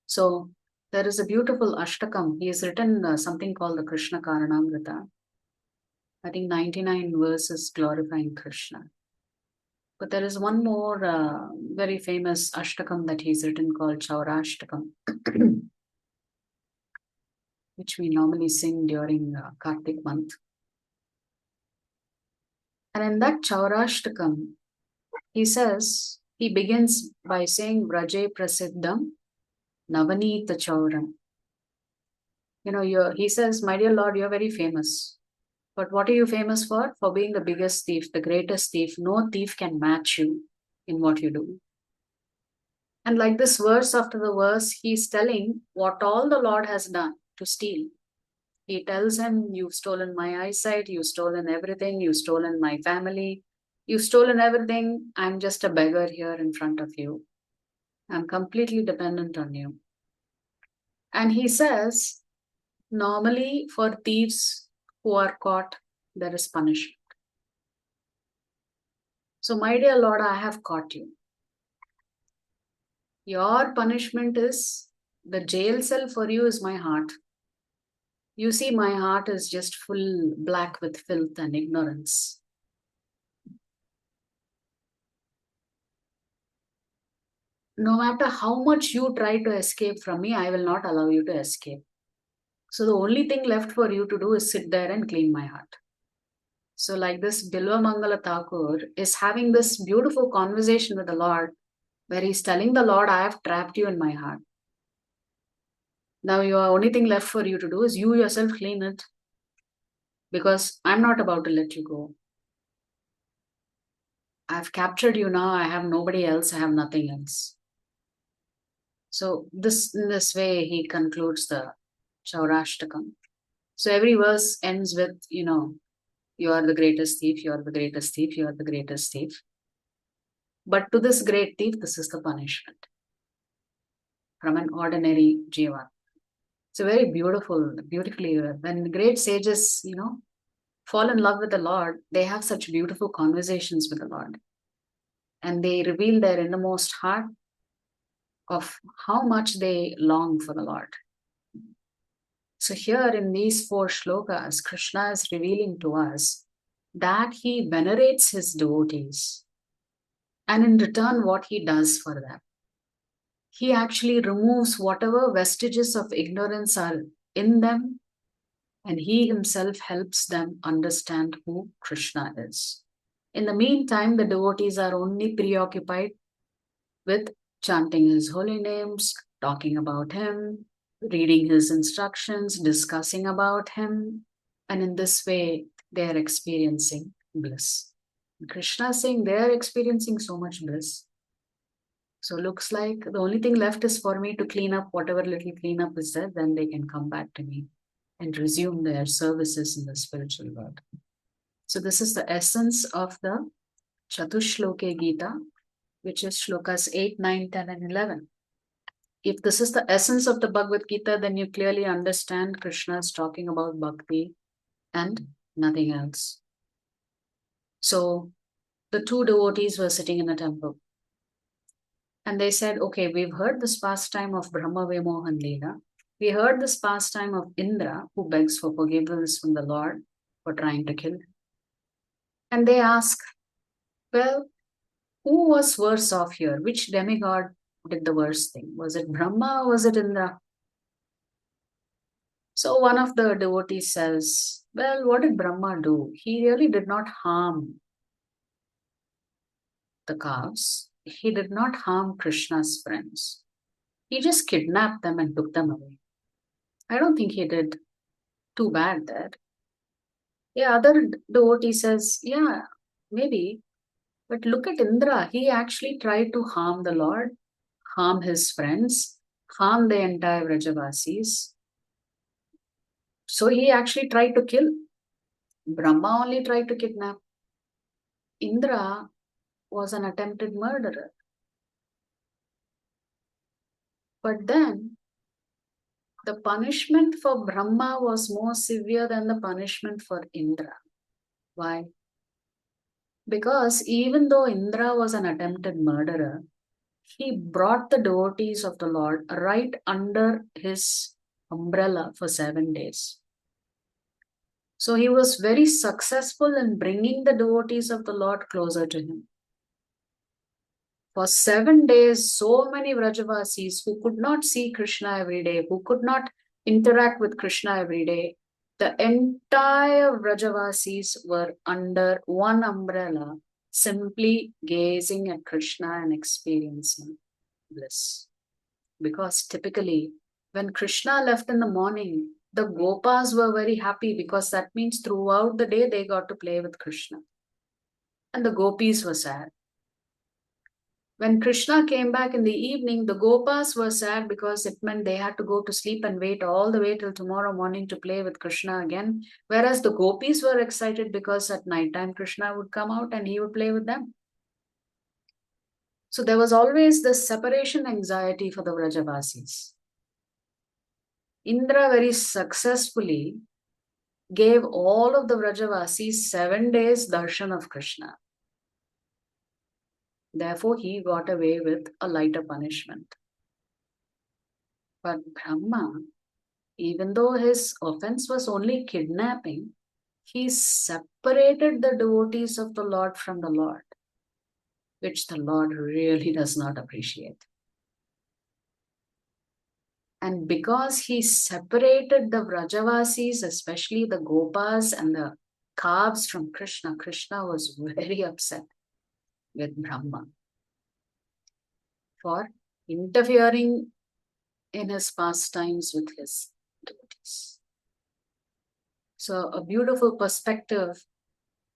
So there is a beautiful Ashtakam. He has written something called the Krishna Karanamrita. I think 99 verses glorifying Krishna. But there is one more very famous Ashtakam that he's written called Chaurashtakam, which we normally sing during Kartik month. And in that Chaurashtakam, he says, he begins by saying, Vraje Prasiddham Navanita Chauram. He says, my dear Lord, you're very famous. But what are you famous for? For being the biggest thief, the greatest thief. No thief can match you in what you do. And like this verse after the verse, he's telling what all the Lord has done to steal. He tells him, you've stolen my eyesight, you've stolen everything, you've stolen my family, you've stolen everything. I'm just a beggar here in front of you. I'm completely dependent on you. And he says, normally for thieves who are caught, there is punishment. So my dear Lord, I have caught you. Your punishment is, the jail cell for you is my heart. You see, my heart is just full black with filth and ignorance. No matter how much you try to escape from me, I will not allow you to escape. So the only thing left for you to do is sit there and clean my heart. So like this, Bilva Mangala Thakur is having this beautiful conversation with the Lord, where he's telling the Lord, I have trapped you in my heart. Now your only thing left for you to do is you yourself clean it, because I'm not about to let you go. I've captured you now. I have nobody else. I have nothing else. So in this way, he concludes the Shaurashtakam. So every verse ends with, you are the greatest thief, you are the greatest thief, you are the greatest thief. But to this great thief, this is the punishment from an ordinary jiva. It's a very beautifully, when great sages, fall in love with the Lord, they have such beautiful conversations with the Lord. And they reveal their innermost heart of how much they long for the Lord. So here in these 4 shlokas, Krishna is revealing to us that he venerates his devotees. And in return, what he does for them, he actually removes whatever vestiges of ignorance are in them, and he himself helps them understand who Krishna is. In the meantime, the devotees are only preoccupied with chanting his holy names, talking about him, reading his instructions, discussing about him, and in this way, they are experiencing bliss. Krishna is saying they are experiencing so much bliss. So looks like the only thing left is for me to clean up whatever little cleanup is there, then they can come back to me and resume their services in the spiritual world. So this is the essence of the Chatushloke Gita, which is shlokas 8, 9, 10, and 11. If this is the essence of the Bhagavad Gita, then you clearly understand Krishna is talking about bhakti and nothing else. So the 2 devotees were sitting in a temple. And they said, okay, we've heard this pastime of Brahma Vimohan Leela. We heard this pastime of Indra, who begs for forgiveness from the Lord for trying to kill him. And they ask, well, who was worse off here? Which demigod did the worst thing? Was it Brahma or was it Indra? So one of the devotees says, well, what did Brahma do? He really did not harm the calves. He did not harm Krishna's friends. He just kidnapped them and took them away. I don't think he did too bad there. Yeah, other devotee says, yeah, maybe. But look at Indra. He actually tried to harm the Lord, harm his friends, harm the entire Vrajavasis. So he actually tried to kill. Brahma only tried to kidnap. Indra was an attempted murderer. But then the punishment for Brahma was more severe than the punishment for Indra. Why? Because even though Indra was an attempted murderer, he brought the devotees of the Lord right under his umbrella for 7 days. So he was very successful in bringing the devotees of the Lord closer to him. For 7 days, so many Vrajavasis who could not see Krishna every day, who could not interact with Krishna every day, the entire Vrajavasis were under one umbrella, simply gazing at Krishna and experiencing bliss. Because typically, when Krishna left in the morning, the Gopas were very happy because that means throughout the day they got to play with Krishna. And the Gopis were sad. When Krishna came back in the evening, the Gopas were sad because it meant they had to go to sleep and wait all the way till tomorrow morning to play with Krishna again. Whereas the Gopis were excited because at night time Krishna would come out and he would play with them. So there was always this separation anxiety for the Vrajavasis. Indra very successfully gave all of the Vrajavasis 7 days darshan of Krishna. Therefore, he got away with a lighter punishment. But Brahma, even though his offense was only kidnapping, he separated the devotees of the Lord from the Lord, which the Lord really does not appreciate. And because he separated the Vrajavasis, especially the Gopas and the calves from Krishna, Krishna was very upset with Brahma. for interfering in his pastimes with his devotees. So a beautiful perspective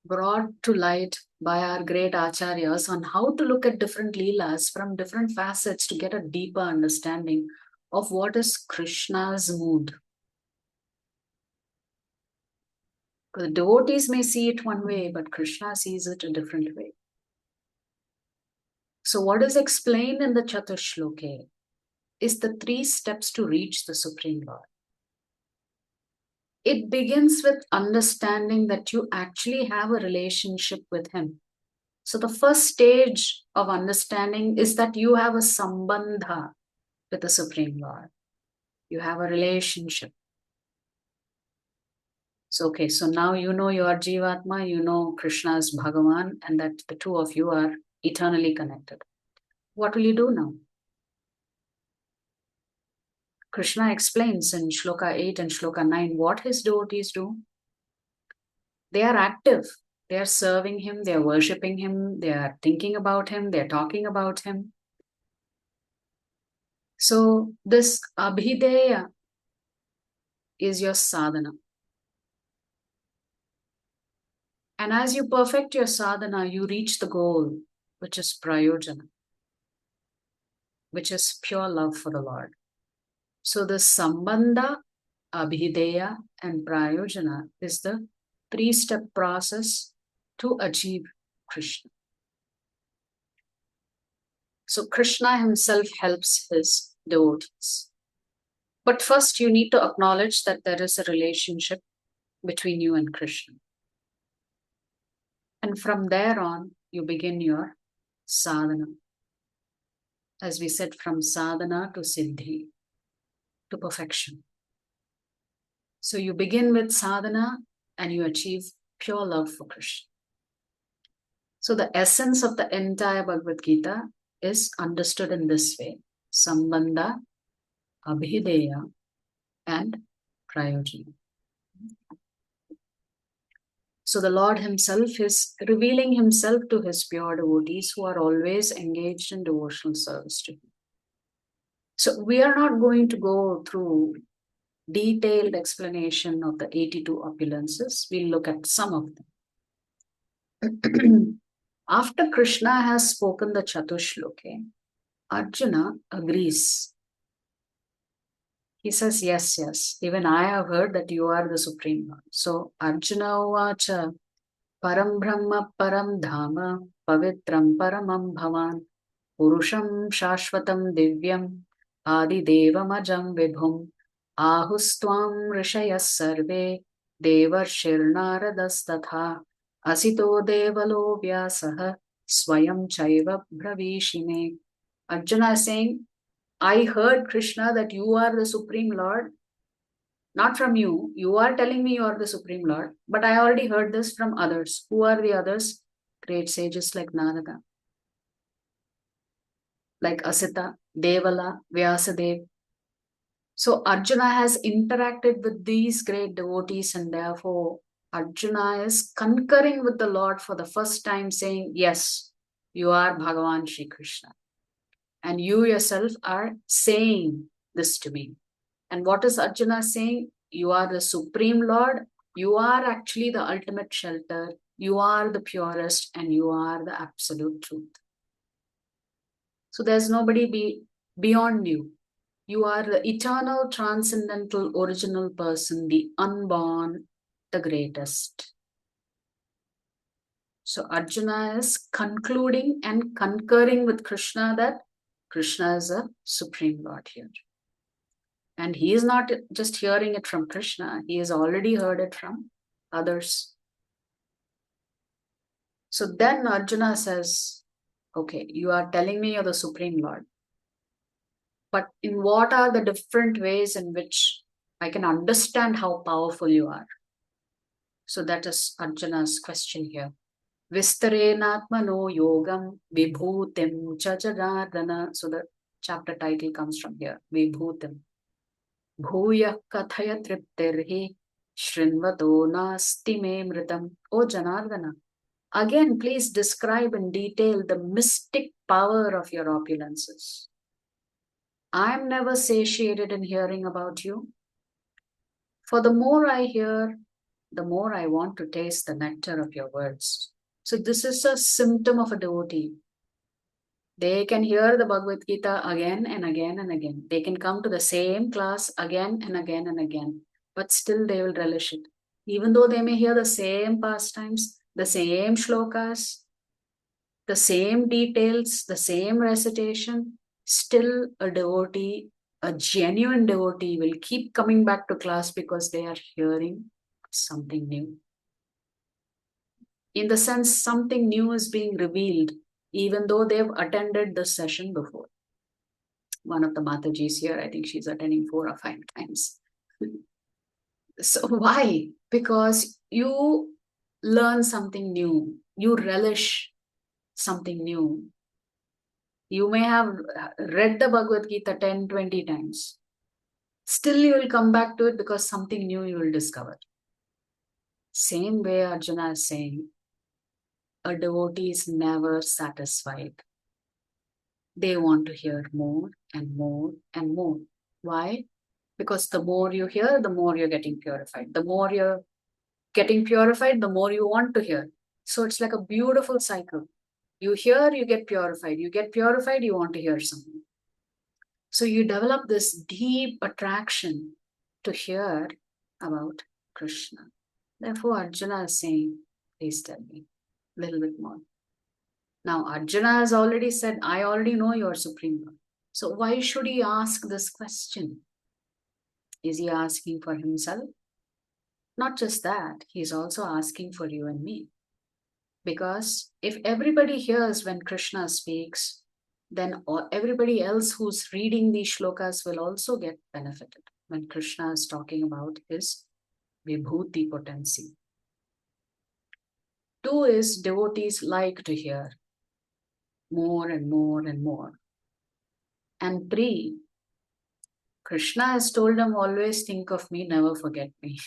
brought to light by our great acharyas on how to look at different leelas from different facets to get a deeper understanding of what is Krishna's mood. Because devotees may see it one way, but Krishna sees it a different way. So what is explained in the Chaturshloke is the 3 steps to reach the Supreme Lord. It begins with understanding that you actually have a relationship with him. So the first stage of understanding is that you have a sambandha with the Supreme Lord. You have a relationship. So, okay, so now you know you are Jivatma, you know Krishna is Bhagavan, and that the two of you are eternally connected. What will you do now? Krishna explains in Shloka 8 and Shloka 9 what his devotees do. They are active. They are serving him, they are worshipping him, they are thinking about him, they are talking about him. So this abhideya is your sadhana. And as you perfect your sadhana, you reach the goal, which is prayojana, which is pure love for the Lord. So the sambandha, abhideya, and prayojana is the 3-step process to achieve Krishna. So Krishna himself helps his devotees. But first you need to acknowledge that there is a relationship between you and Krishna. And from there on, you begin your sadhana. As we said, from sadhana to siddhi, to perfection. So you begin with sadhana and you achieve pure love for Krishna. So the essence of the entire Bhagavad Gita is understood in this way: sambandha, abhideya, and prayojana. So the Lord himself is revealing himself to his pure devotees who are always engaged in devotional service to him. So we are not going to go through detailed explanation of the 82 opulences. We'll look at some of them. After Krishna has spoken the Chatushloke, Arjuna agrees. He says, yes, yes, even I have heard that you are the Supreme Lord. So Arjuna uvacha param brahma param dhama pavitram paramam bhavan purusham shashvatam divyam adi devamajam vibhum ahustvam rishayas sarve devarshirnaradas asito devalo vyasah swayam chaiva bravishime. Arjuna is saying, I heard, Krishna, that you are the Supreme Lord. Not from you. You are telling me you are the Supreme Lord. But I already heard this from others. Who are the others? Great sages like Narada, like Asita, Devala, Vyasadev. So Arjuna has interacted with these great devotees, and therefore Arjuna is concurring with the Lord for the first time, saying, yes, you are Bhagavan Shri Krishna. And you yourself are saying this to me. And what is Arjuna saying? You are the Supreme Lord. You are actually the ultimate shelter. You are the purest, and you are the absolute truth. So there's nobody beyond you. You are the eternal, transcendental, original person, the unborn, the greatest. So Arjuna is concluding and concurring with Krishna that Krishna is a Supreme Lord here. And he is not just hearing it from Krishna, he has already heard it from others. So then Arjuna says, okay, you are telling me you're the Supreme Lord. But in what are the different ways in which I can understand how powerful you are? So that is Arjuna's question here. Vistarenatmano yogam vibhutim cha janardana. So the chapter title comes from here, Vibhutim. Bhuya kathaya triptirhi shrinvato nasti me mritam. O Janardana, Again, please describe in detail the mystic power of your opulences. I am never satiated in hearing about you. For the more I hear, the more I want to taste the nectar of your words. So this is a symptom of a devotee. They can hear the Bhagavad Gita again and again and again. They can come to the same class again and again and again, but still they will relish it. Even though they may hear the same pastimes, the same shlokas, the same details, the same recitation, still a devotee, a genuine devotee will keep coming back to class because they are hearing something new. In the sense, something new is being revealed, even though they've attended the session before. One of the Matajis here, I think she's attending 4 or 5 times. So why? Because you learn something new, you relish something new. You may have read the Bhagavad Gita 10, 20 times. Still you will come back to it because something new you will discover. Same way Arjuna is saying, a devotee is never satisfied. They want to hear more and more and more. Why? Because the more you hear, the more you're getting purified. The more you're getting purified, the more you want to hear. So it's like a beautiful cycle. You hear, you get purified. You get purified, you want to hear something. So you develop this deep attraction to hear about Krishna. Therefore, Arjuna is saying, please tell me a little bit more. Now, Arjuna has already said, I already know your Supreme Lord. So why should he ask this question? Is he asking for himself? Not just that, he is also asking for you and me. Because if everybody hears when Krishna speaks, then everybody else who's reading these shlokas will also get benefited when Krishna is talking about his Vibhuti potency. 2 is devotees like to hear more and more and more. And 3, Krishna has told them, always think of me, never forget me.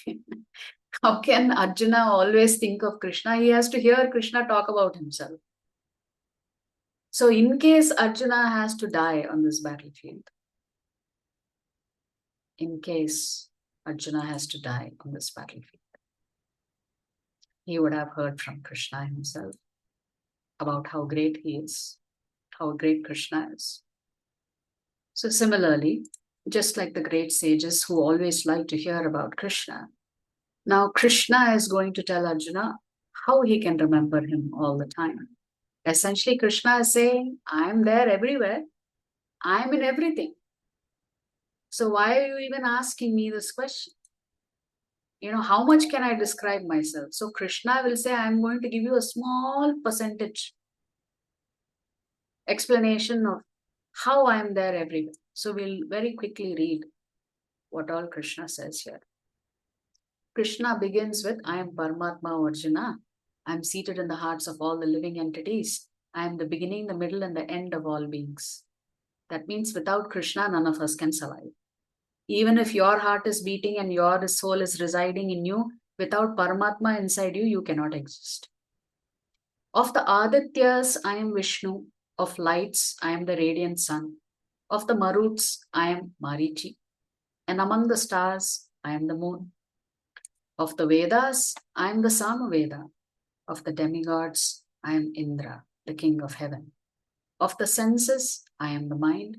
How can Arjuna always think of Krishna? He has to hear Krishna talk about himself. So in case Arjuna has to die on this battlefield, in case Arjuna has to die on this battlefield, he would have heard from Krishna himself about how great he is, how great Krishna is. So similarly, just like the great sages who always like to hear about Krishna, now Krishna is going to tell Arjuna how he can remember him all the time. Essentially, Krishna is saying, I am there everywhere. I am in everything. So why are you even asking me this question? How much can I describe myself? So Krishna will say, I'm going to give you a small percentage explanation of how I am there everywhere. So we'll very quickly read what all Krishna says here. Krishna begins with, I am Paramatma Arjuna. I am seated in the hearts of all the living entities. I am the beginning, the middle, and the end of all beings. That means without Krishna, none of us can survive. Even if your heart is beating and your soul is residing in you, without Paramatma inside you, you cannot exist. Of the Adityas, I am Vishnu. Of lights, I am the radiant sun. Of the Maruts, I am Marichi. And among the stars, I am the moon. Of the Vedas, I am the Samaveda. Of the demigods, I am Indra, the king of heaven. Of the senses, I am the mind.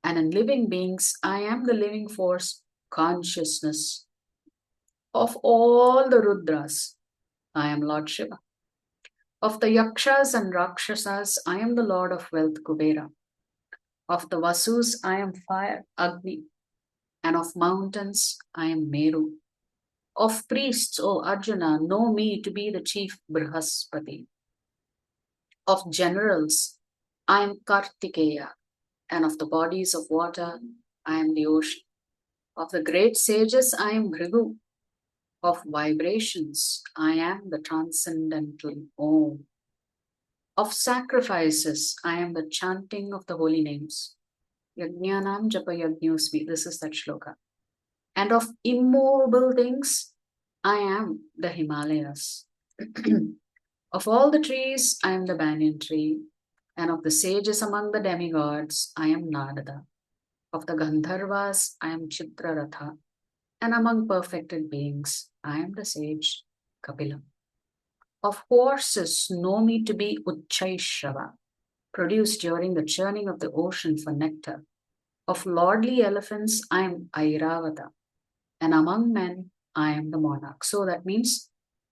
And in living beings, I am the living force, consciousness. Of all the Rudras, I am Lord Shiva. Of the Yakshas and Rakshasas, I am the Lord of wealth, Kubera. Of the Vasus, I am fire, Agni. And of mountains, I am Meru. Of priests, O Arjuna, know me to be the chief Brihaspati. Of generals, I am Kartikeya. And of the bodies of water, I am the ocean. Of the great sages, I am Bhrigu. Of vibrations, I am the transcendental Om. Of sacrifices, I am the chanting of the holy names. Yajnanam japa yajñosmi, this is that shloka. And of immovable things, I am the Himalayas. Of all the trees, I am the banyan tree, and of the sages among the demigods, I am Narada. Of the Gandharvas, I am Chitraratha, and among perfected beings, I am the sage Kapila. Of horses, know me to be Uchchaishrava, produced during the churning of the ocean for nectar. Of lordly elephants, I am Airavata, and among men, I am the monarch. So that means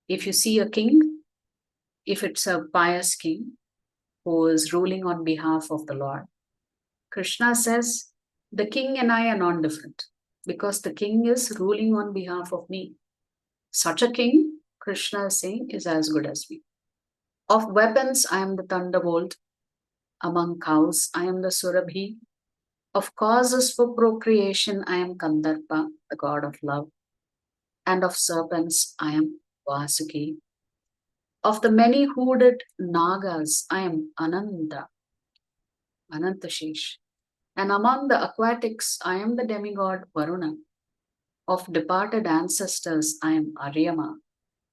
if you see a king, if it's a pious king who is ruling on behalf of the Lord, Krishna says, the king and I are non different because the king is ruling on behalf of me. Such a king, Krishna is saying, is as good as me. Of weapons, I am the thunderbolt. Among cows, I am the Surabhi. Of causes for procreation, I am Kandarpa, the god of love. And of serpents, I am Vasuki. Of the many hooded Nagas, I am Anantashesh. And among the aquatics, I am the demigod Varuna. Of departed ancestors, I am Aryama.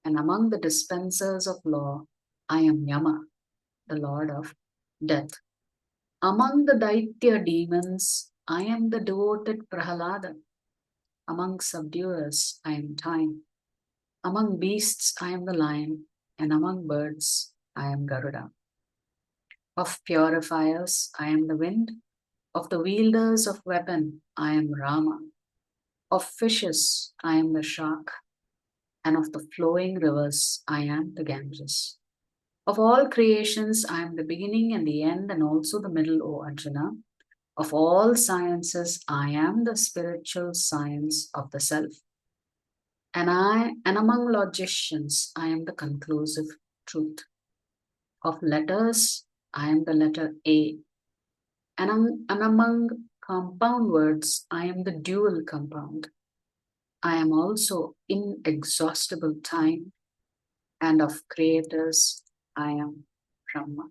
And among the dispensers of law, I am Yama, the lord of death. Among the Daitya demons, I am the devoted Prahalada. Among subduers, I am time. Among beasts, I am the lion. And among birds, I am Garuda. Of purifiers, I am the wind. Of the wielders of weapon, I am Rama. Of fishes, I am the shark. And of the flowing rivers, I am the Ganges. Of all creations, I am the beginning and the end, and also the middle, O Arjuna. Of all sciences, I am the spiritual science of the self. And among logicians, I am the conclusive truth. Of letters, I am the letter A. And among compound words, I am the dual compound. I am also inexhaustible time, and of creators, I am Brahma.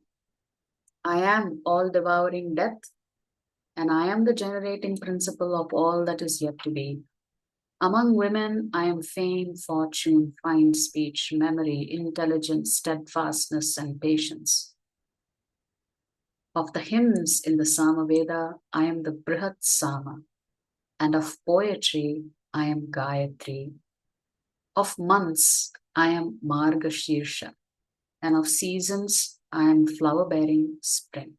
I am all devouring death, and I am the generating principle of all that is yet to be. Among women, I am fame, fortune, fine speech, memory, intelligence, steadfastness, and patience. Of the hymns in the Samaveda, I am the Brihat Sama, and of poetry, I am Gayatri. Of months, I am Margashirsha, and of seasons, I am flower-bearing spring.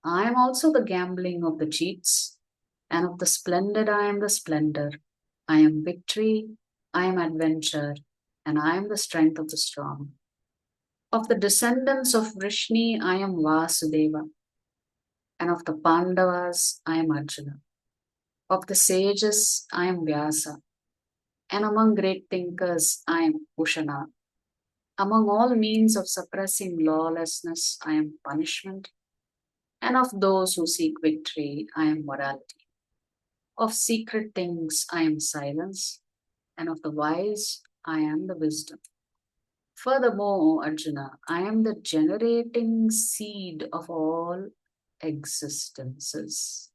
I am also the gambling of the cheats, and of the splendid, I am the splendor. I am victory, I am adventure, and I am the strength of the strong. Of the descendants of Vrishni, I am Vasudeva, and of the Pandavas, I am Arjuna. Of the sages, I am Vyasa, and among great thinkers, I am Ushana. Among all means of suppressing lawlessness, I am punishment, and of those who seek victory, I am morality. Of secret things, I am silence, and of the wise, I am the wisdom. Furthermore, Arjuna, I am the generating seed of all existences.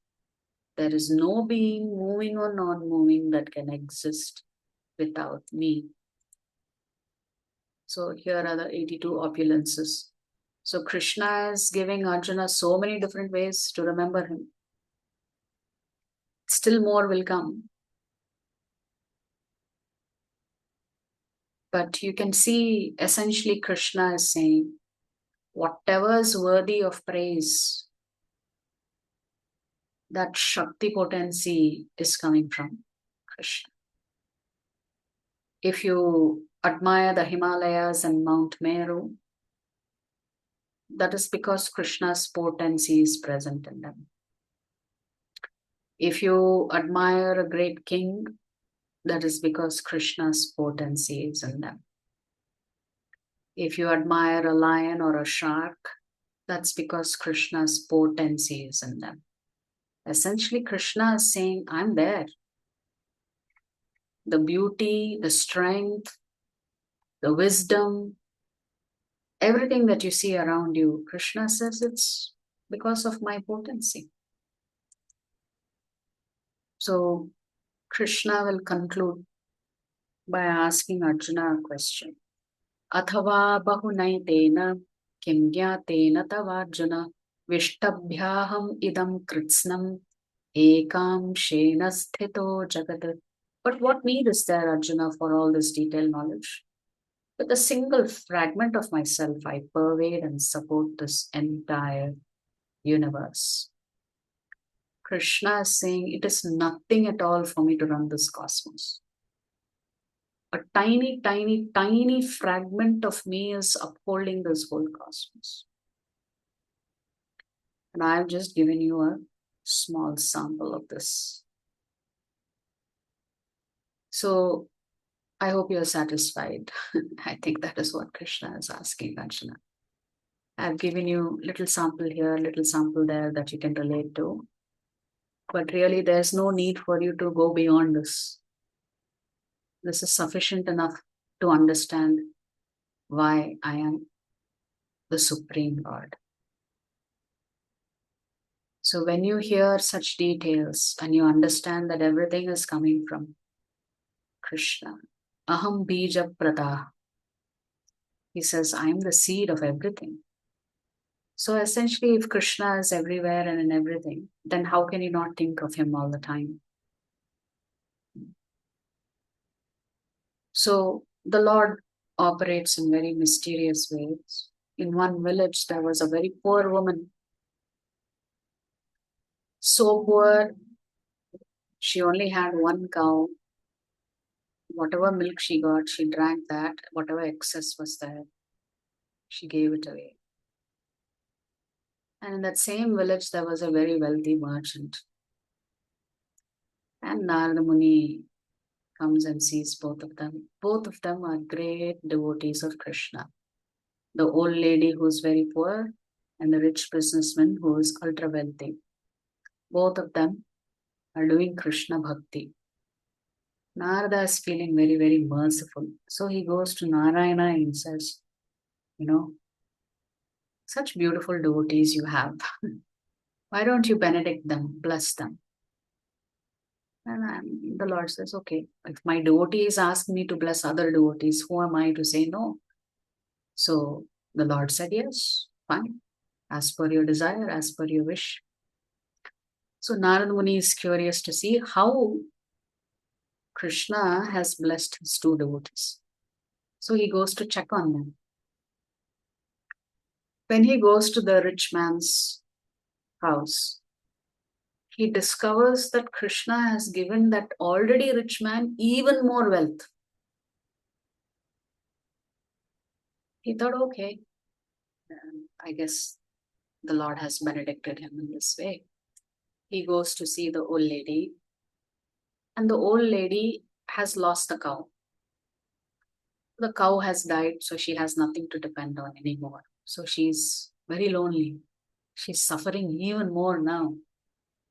There is no being, moving or non-moving, that can exist without me. So here are the 82 opulences. So Krishna is giving Arjuna so many different ways to remember him. Still more will come. But you can see essentially Krishna is saying, whatever is worthy of praise, that Shakti potency is coming from Krishna. If you admire the Himalayas and Mount Meru, that is because Krishna's potency is present in them. If you admire a great king, that is because Krishna's potency is in them. If you admire a lion or a shark, that's because Krishna's potency is in them. Essentially, Krishna is saying, I'm there. The beauty, the strength, the wisdom, everything that you see around you, Krishna says it's because of my potency. So Krishna will conclude by asking Arjuna a question. Athava bahunaitena kim gyatena tavarjuna vishtabhyaham idam kritsnam ekam shena sthito jagat. But what need is there, Arjuna, for all this detailed knowledge? With a single fragment of myself, I pervade and support this entire universe. Krishna is saying it is nothing at all for me to run this cosmos. A tiny, tiny, tiny fragment of me is upholding this whole cosmos. And I've just given you a small sample of this. So I hope you're satisfied. I think that is what Krishna is asking Arjuna. I've given you little sample here, little sample there that you can relate to. But really, there's no need for you to go beyond this. This is sufficient enough to understand why I am the Supreme Lord. So when you hear such details and you understand that everything is coming from Krishna, Aham Bija Prada, he says, I am the seed of everything. So essentially, if Krishna is everywhere and in everything, then how can you not think of him all the time? So the Lord operates in very mysterious ways. In one village, there was a very poor woman. So poor, she only had one cow. Whatever milk she got, she drank that. Whatever excess was there, she gave it away. And in that same village, there was a very wealthy merchant. And Narada Muni comes and sees both of them. Both of them are great devotees of Krishna. The old lady who's very poor and the rich businessman who is ultra wealthy. Both of them are doing Krishna Bhakti. Narada is feeling very, very merciful. So he goes to Narayana and says, such beautiful devotees you have. Why don't you benedict them, bless them? And the Lord says, okay, if my devotees ask me to bless other devotees, who am I to say no? So the Lord said, yes, fine. As per your desire, as per your wish. So Narada Muni is curious to see how Krishna has blessed his two devotees. So he goes to check on them. When he goes to the rich man's house, he discovers that Krishna has given that already rich man even more wealth. He thought, okay, I guess the Lord has benedicted him in this way. He goes to see the old lady, and the old lady has lost the cow. The cow has died, so she has nothing to depend on anymore. So she's very lonely. She's suffering even more now.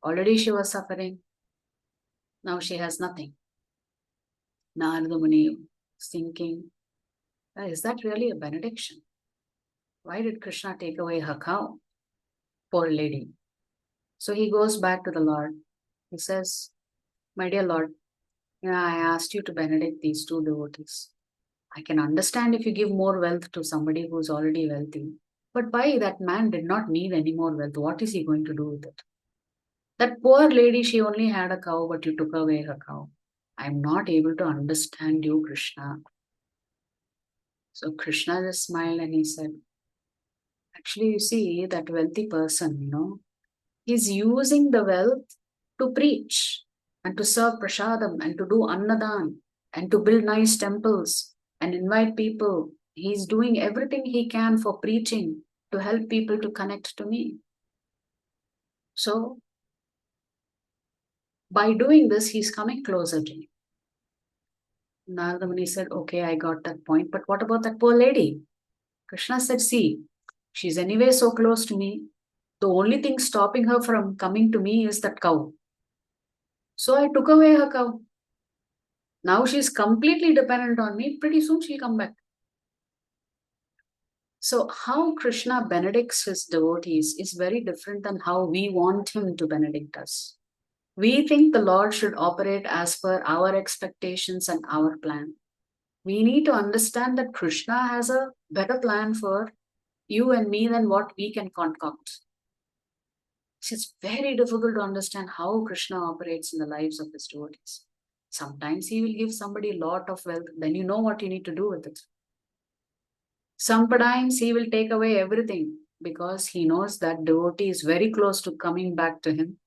Already she was suffering. Now she has nothing. Narada Muni is thinking, is that really a benediction? Why did Krishna take away her cow? Poor lady. So he goes back to the Lord. He says, my dear Lord, I asked you to benedict these two devotees. I can understand if you give more wealth to somebody who's already wealthy. But why that man did not need any more wealth? What is he going to do with it? That poor lady, she only had a cow, but you took away her cow. I'm not able to understand you, Krishna. So Krishna just smiled and he said, actually, you see, that wealthy person, he's using the wealth to preach and to serve prasadam and to do annadan and to build nice temples and invite people. He's doing everything he can for preaching to help people to connect to me. So by doing this, he's coming closer to me. Narada Muni said, okay, I got that point. But what about that poor lady? Krishna said, see, she's anyway so close to me. The only thing stopping her from coming to me is that cow. So I took away her cow. Now she's completely dependent on me. Pretty soon she'll come back. So how Krishna benedicts his devotees is very different than how we want him to benedict us. We think the Lord should operate as per our expectations and our plan. We need to understand that Krishna has a better plan for you and me than what we can concoct. It's very difficult to understand how Krishna operates in the lives of his devotees. Sometimes he will give somebody a lot of wealth, then you know what you need to do with it. Sometimes he will take away everything because he knows that devotee is very close to coming back to him.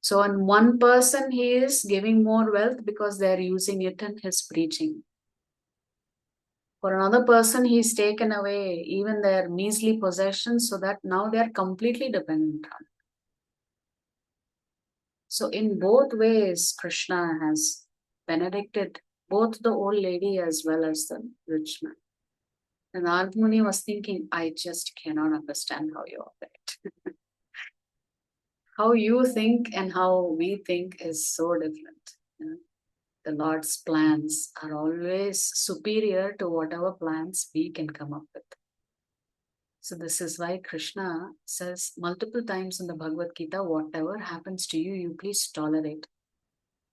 So on one person, he is giving more wealth because they are using it in his preaching. For another person, he's taken away even their measly possessions so that now they are completely dependent on. So in both ways, Krishna has benedicted both the old lady as well as the rich man. And Narad Muni was thinking, I just cannot understand how you operate. How you think and how we think is so different. The Lord's plans are always superior to whatever plans we can come up with. So this is why Krishna says multiple times in the Bhagavad Gita, whatever happens to you, you please tolerate.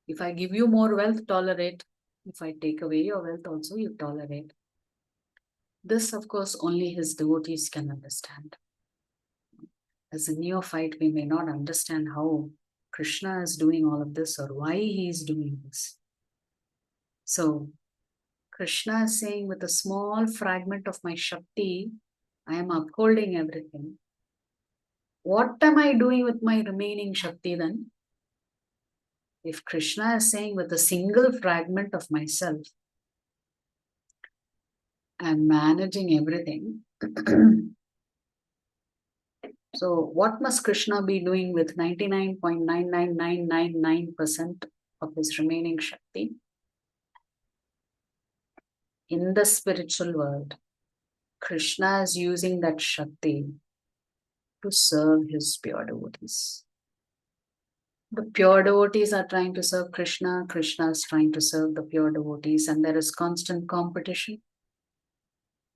If I give you more wealth, tolerate. If I take away your wealth also, you tolerate. This, of course, only his devotees can understand. As a neophyte, we may not understand how Krishna is doing all of this or why he is doing this. So, Krishna is saying, with a small fragment of my Shakti, I am upholding everything. What am I doing with my remaining Shakti then? If Krishna is saying, with a single fragment of myself, I am managing everything. So what must Krishna be doing with 99.99999% of his remaining Shakti? In the spiritual world, Krishna is using that Shakti to serve his pure devotees. The pure devotees are trying to serve Krishna, Krishna is trying to serve the pure devotees, and there is constant competition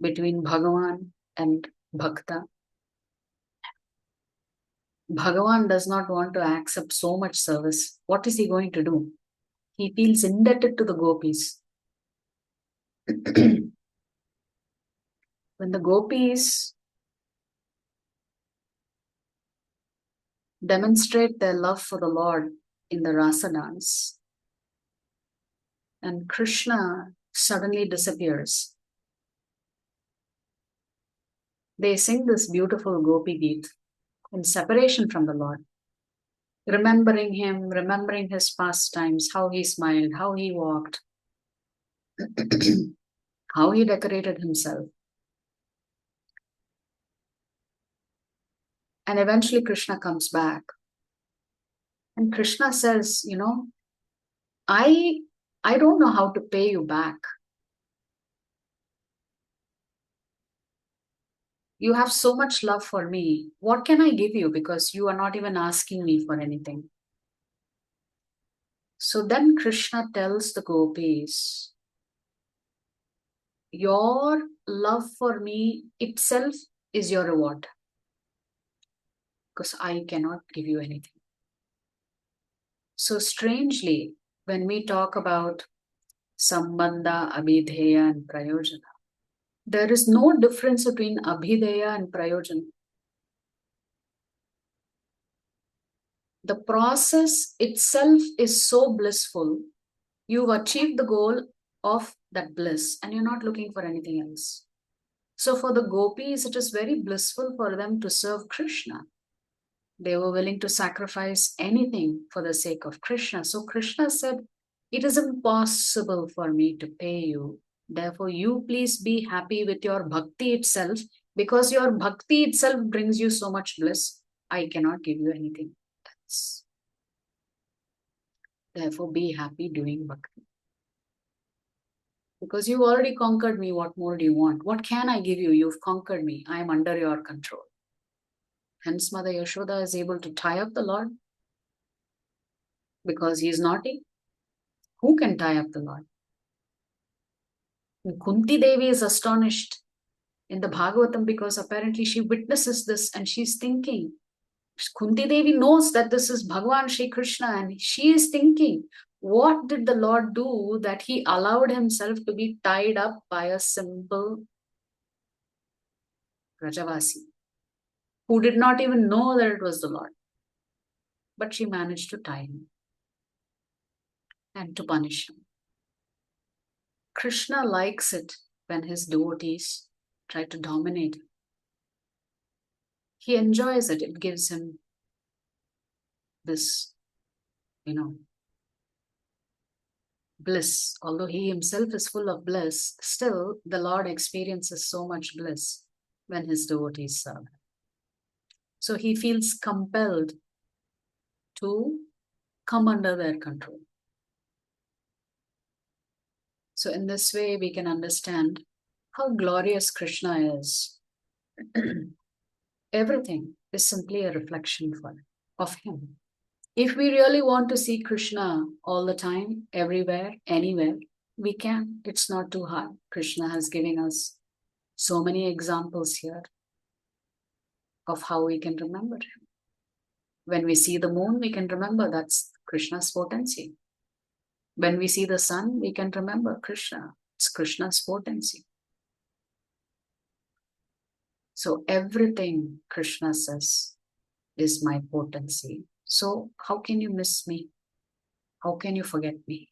between Bhagavan and Bhakta. Bhagavan does not want to accept so much service. What is he going to do? He feels indebted to the gopis. When the gopis demonstrate their love for the Lord in the rasa dance, and Krishna suddenly disappears, they sing this beautiful gopi Gita in separation from the Lord, remembering him, remembering his pastimes, how he smiled, how he walked, how he decorated himself. And eventually Krishna comes back. And Krishna says, I don't know how to pay you back. You have so much love for me. What can I give you? Because you are not even asking me for anything. So then Krishna tells the gopis, your love for me itself is your reward. Because I cannot give you anything. So strangely, when we talk about Sambandha, Abhidheya and Prayojana, there is no difference between Abhidheya and Prayojana. The process itself is so blissful. You've achieved the goal of that bliss and you're not looking for anything else. So for the gopis, it is very blissful for them to serve Krishna. They were willing to sacrifice anything for the sake of Krishna. So Krishna said, it is impossible for me to pay you. Therefore, you please be happy with your bhakti itself, because your bhakti itself brings you so much bliss. I cannot give you anything else. Therefore, be happy doing bhakti. Because you already conquered me, what more do you want? What can I give you? You've conquered me. I am under your control. Hence, Mother Yashoda is able to tie up the Lord because he is naughty. Who can tie up the Lord? And Kunti Devi is astonished in the Bhagavatam because apparently she witnesses this and she's thinking. Kunti Devi knows that this is Bhagavan Shri Krishna and she is thinking, What did the Lord do that he allowed himself to be tied up by a simple Rajavasi who did not even know that it was the Lord? But she managed to tie him and to punish him. Krishna likes it when his devotees try to dominate him. He enjoys it. It gives him this, bliss. Although he himself is full of bliss, still the Lord experiences so much bliss when his devotees serve. So he feels compelled to come under their control. So in this way, we can understand how glorious Krishna is. Everything is simply a reflection of him. If we really want to see Krishna all the time, everywhere, anywhere, we can. It's not too hard. Krishna has given us so many examples here of how we can remember him. When we see the moon, we can remember that's Krishna's potency. When we see the sun, we can remember Krishna. It's Krishna's potency. So everything Krishna says is my potency. So how can you miss me? How can you forget me?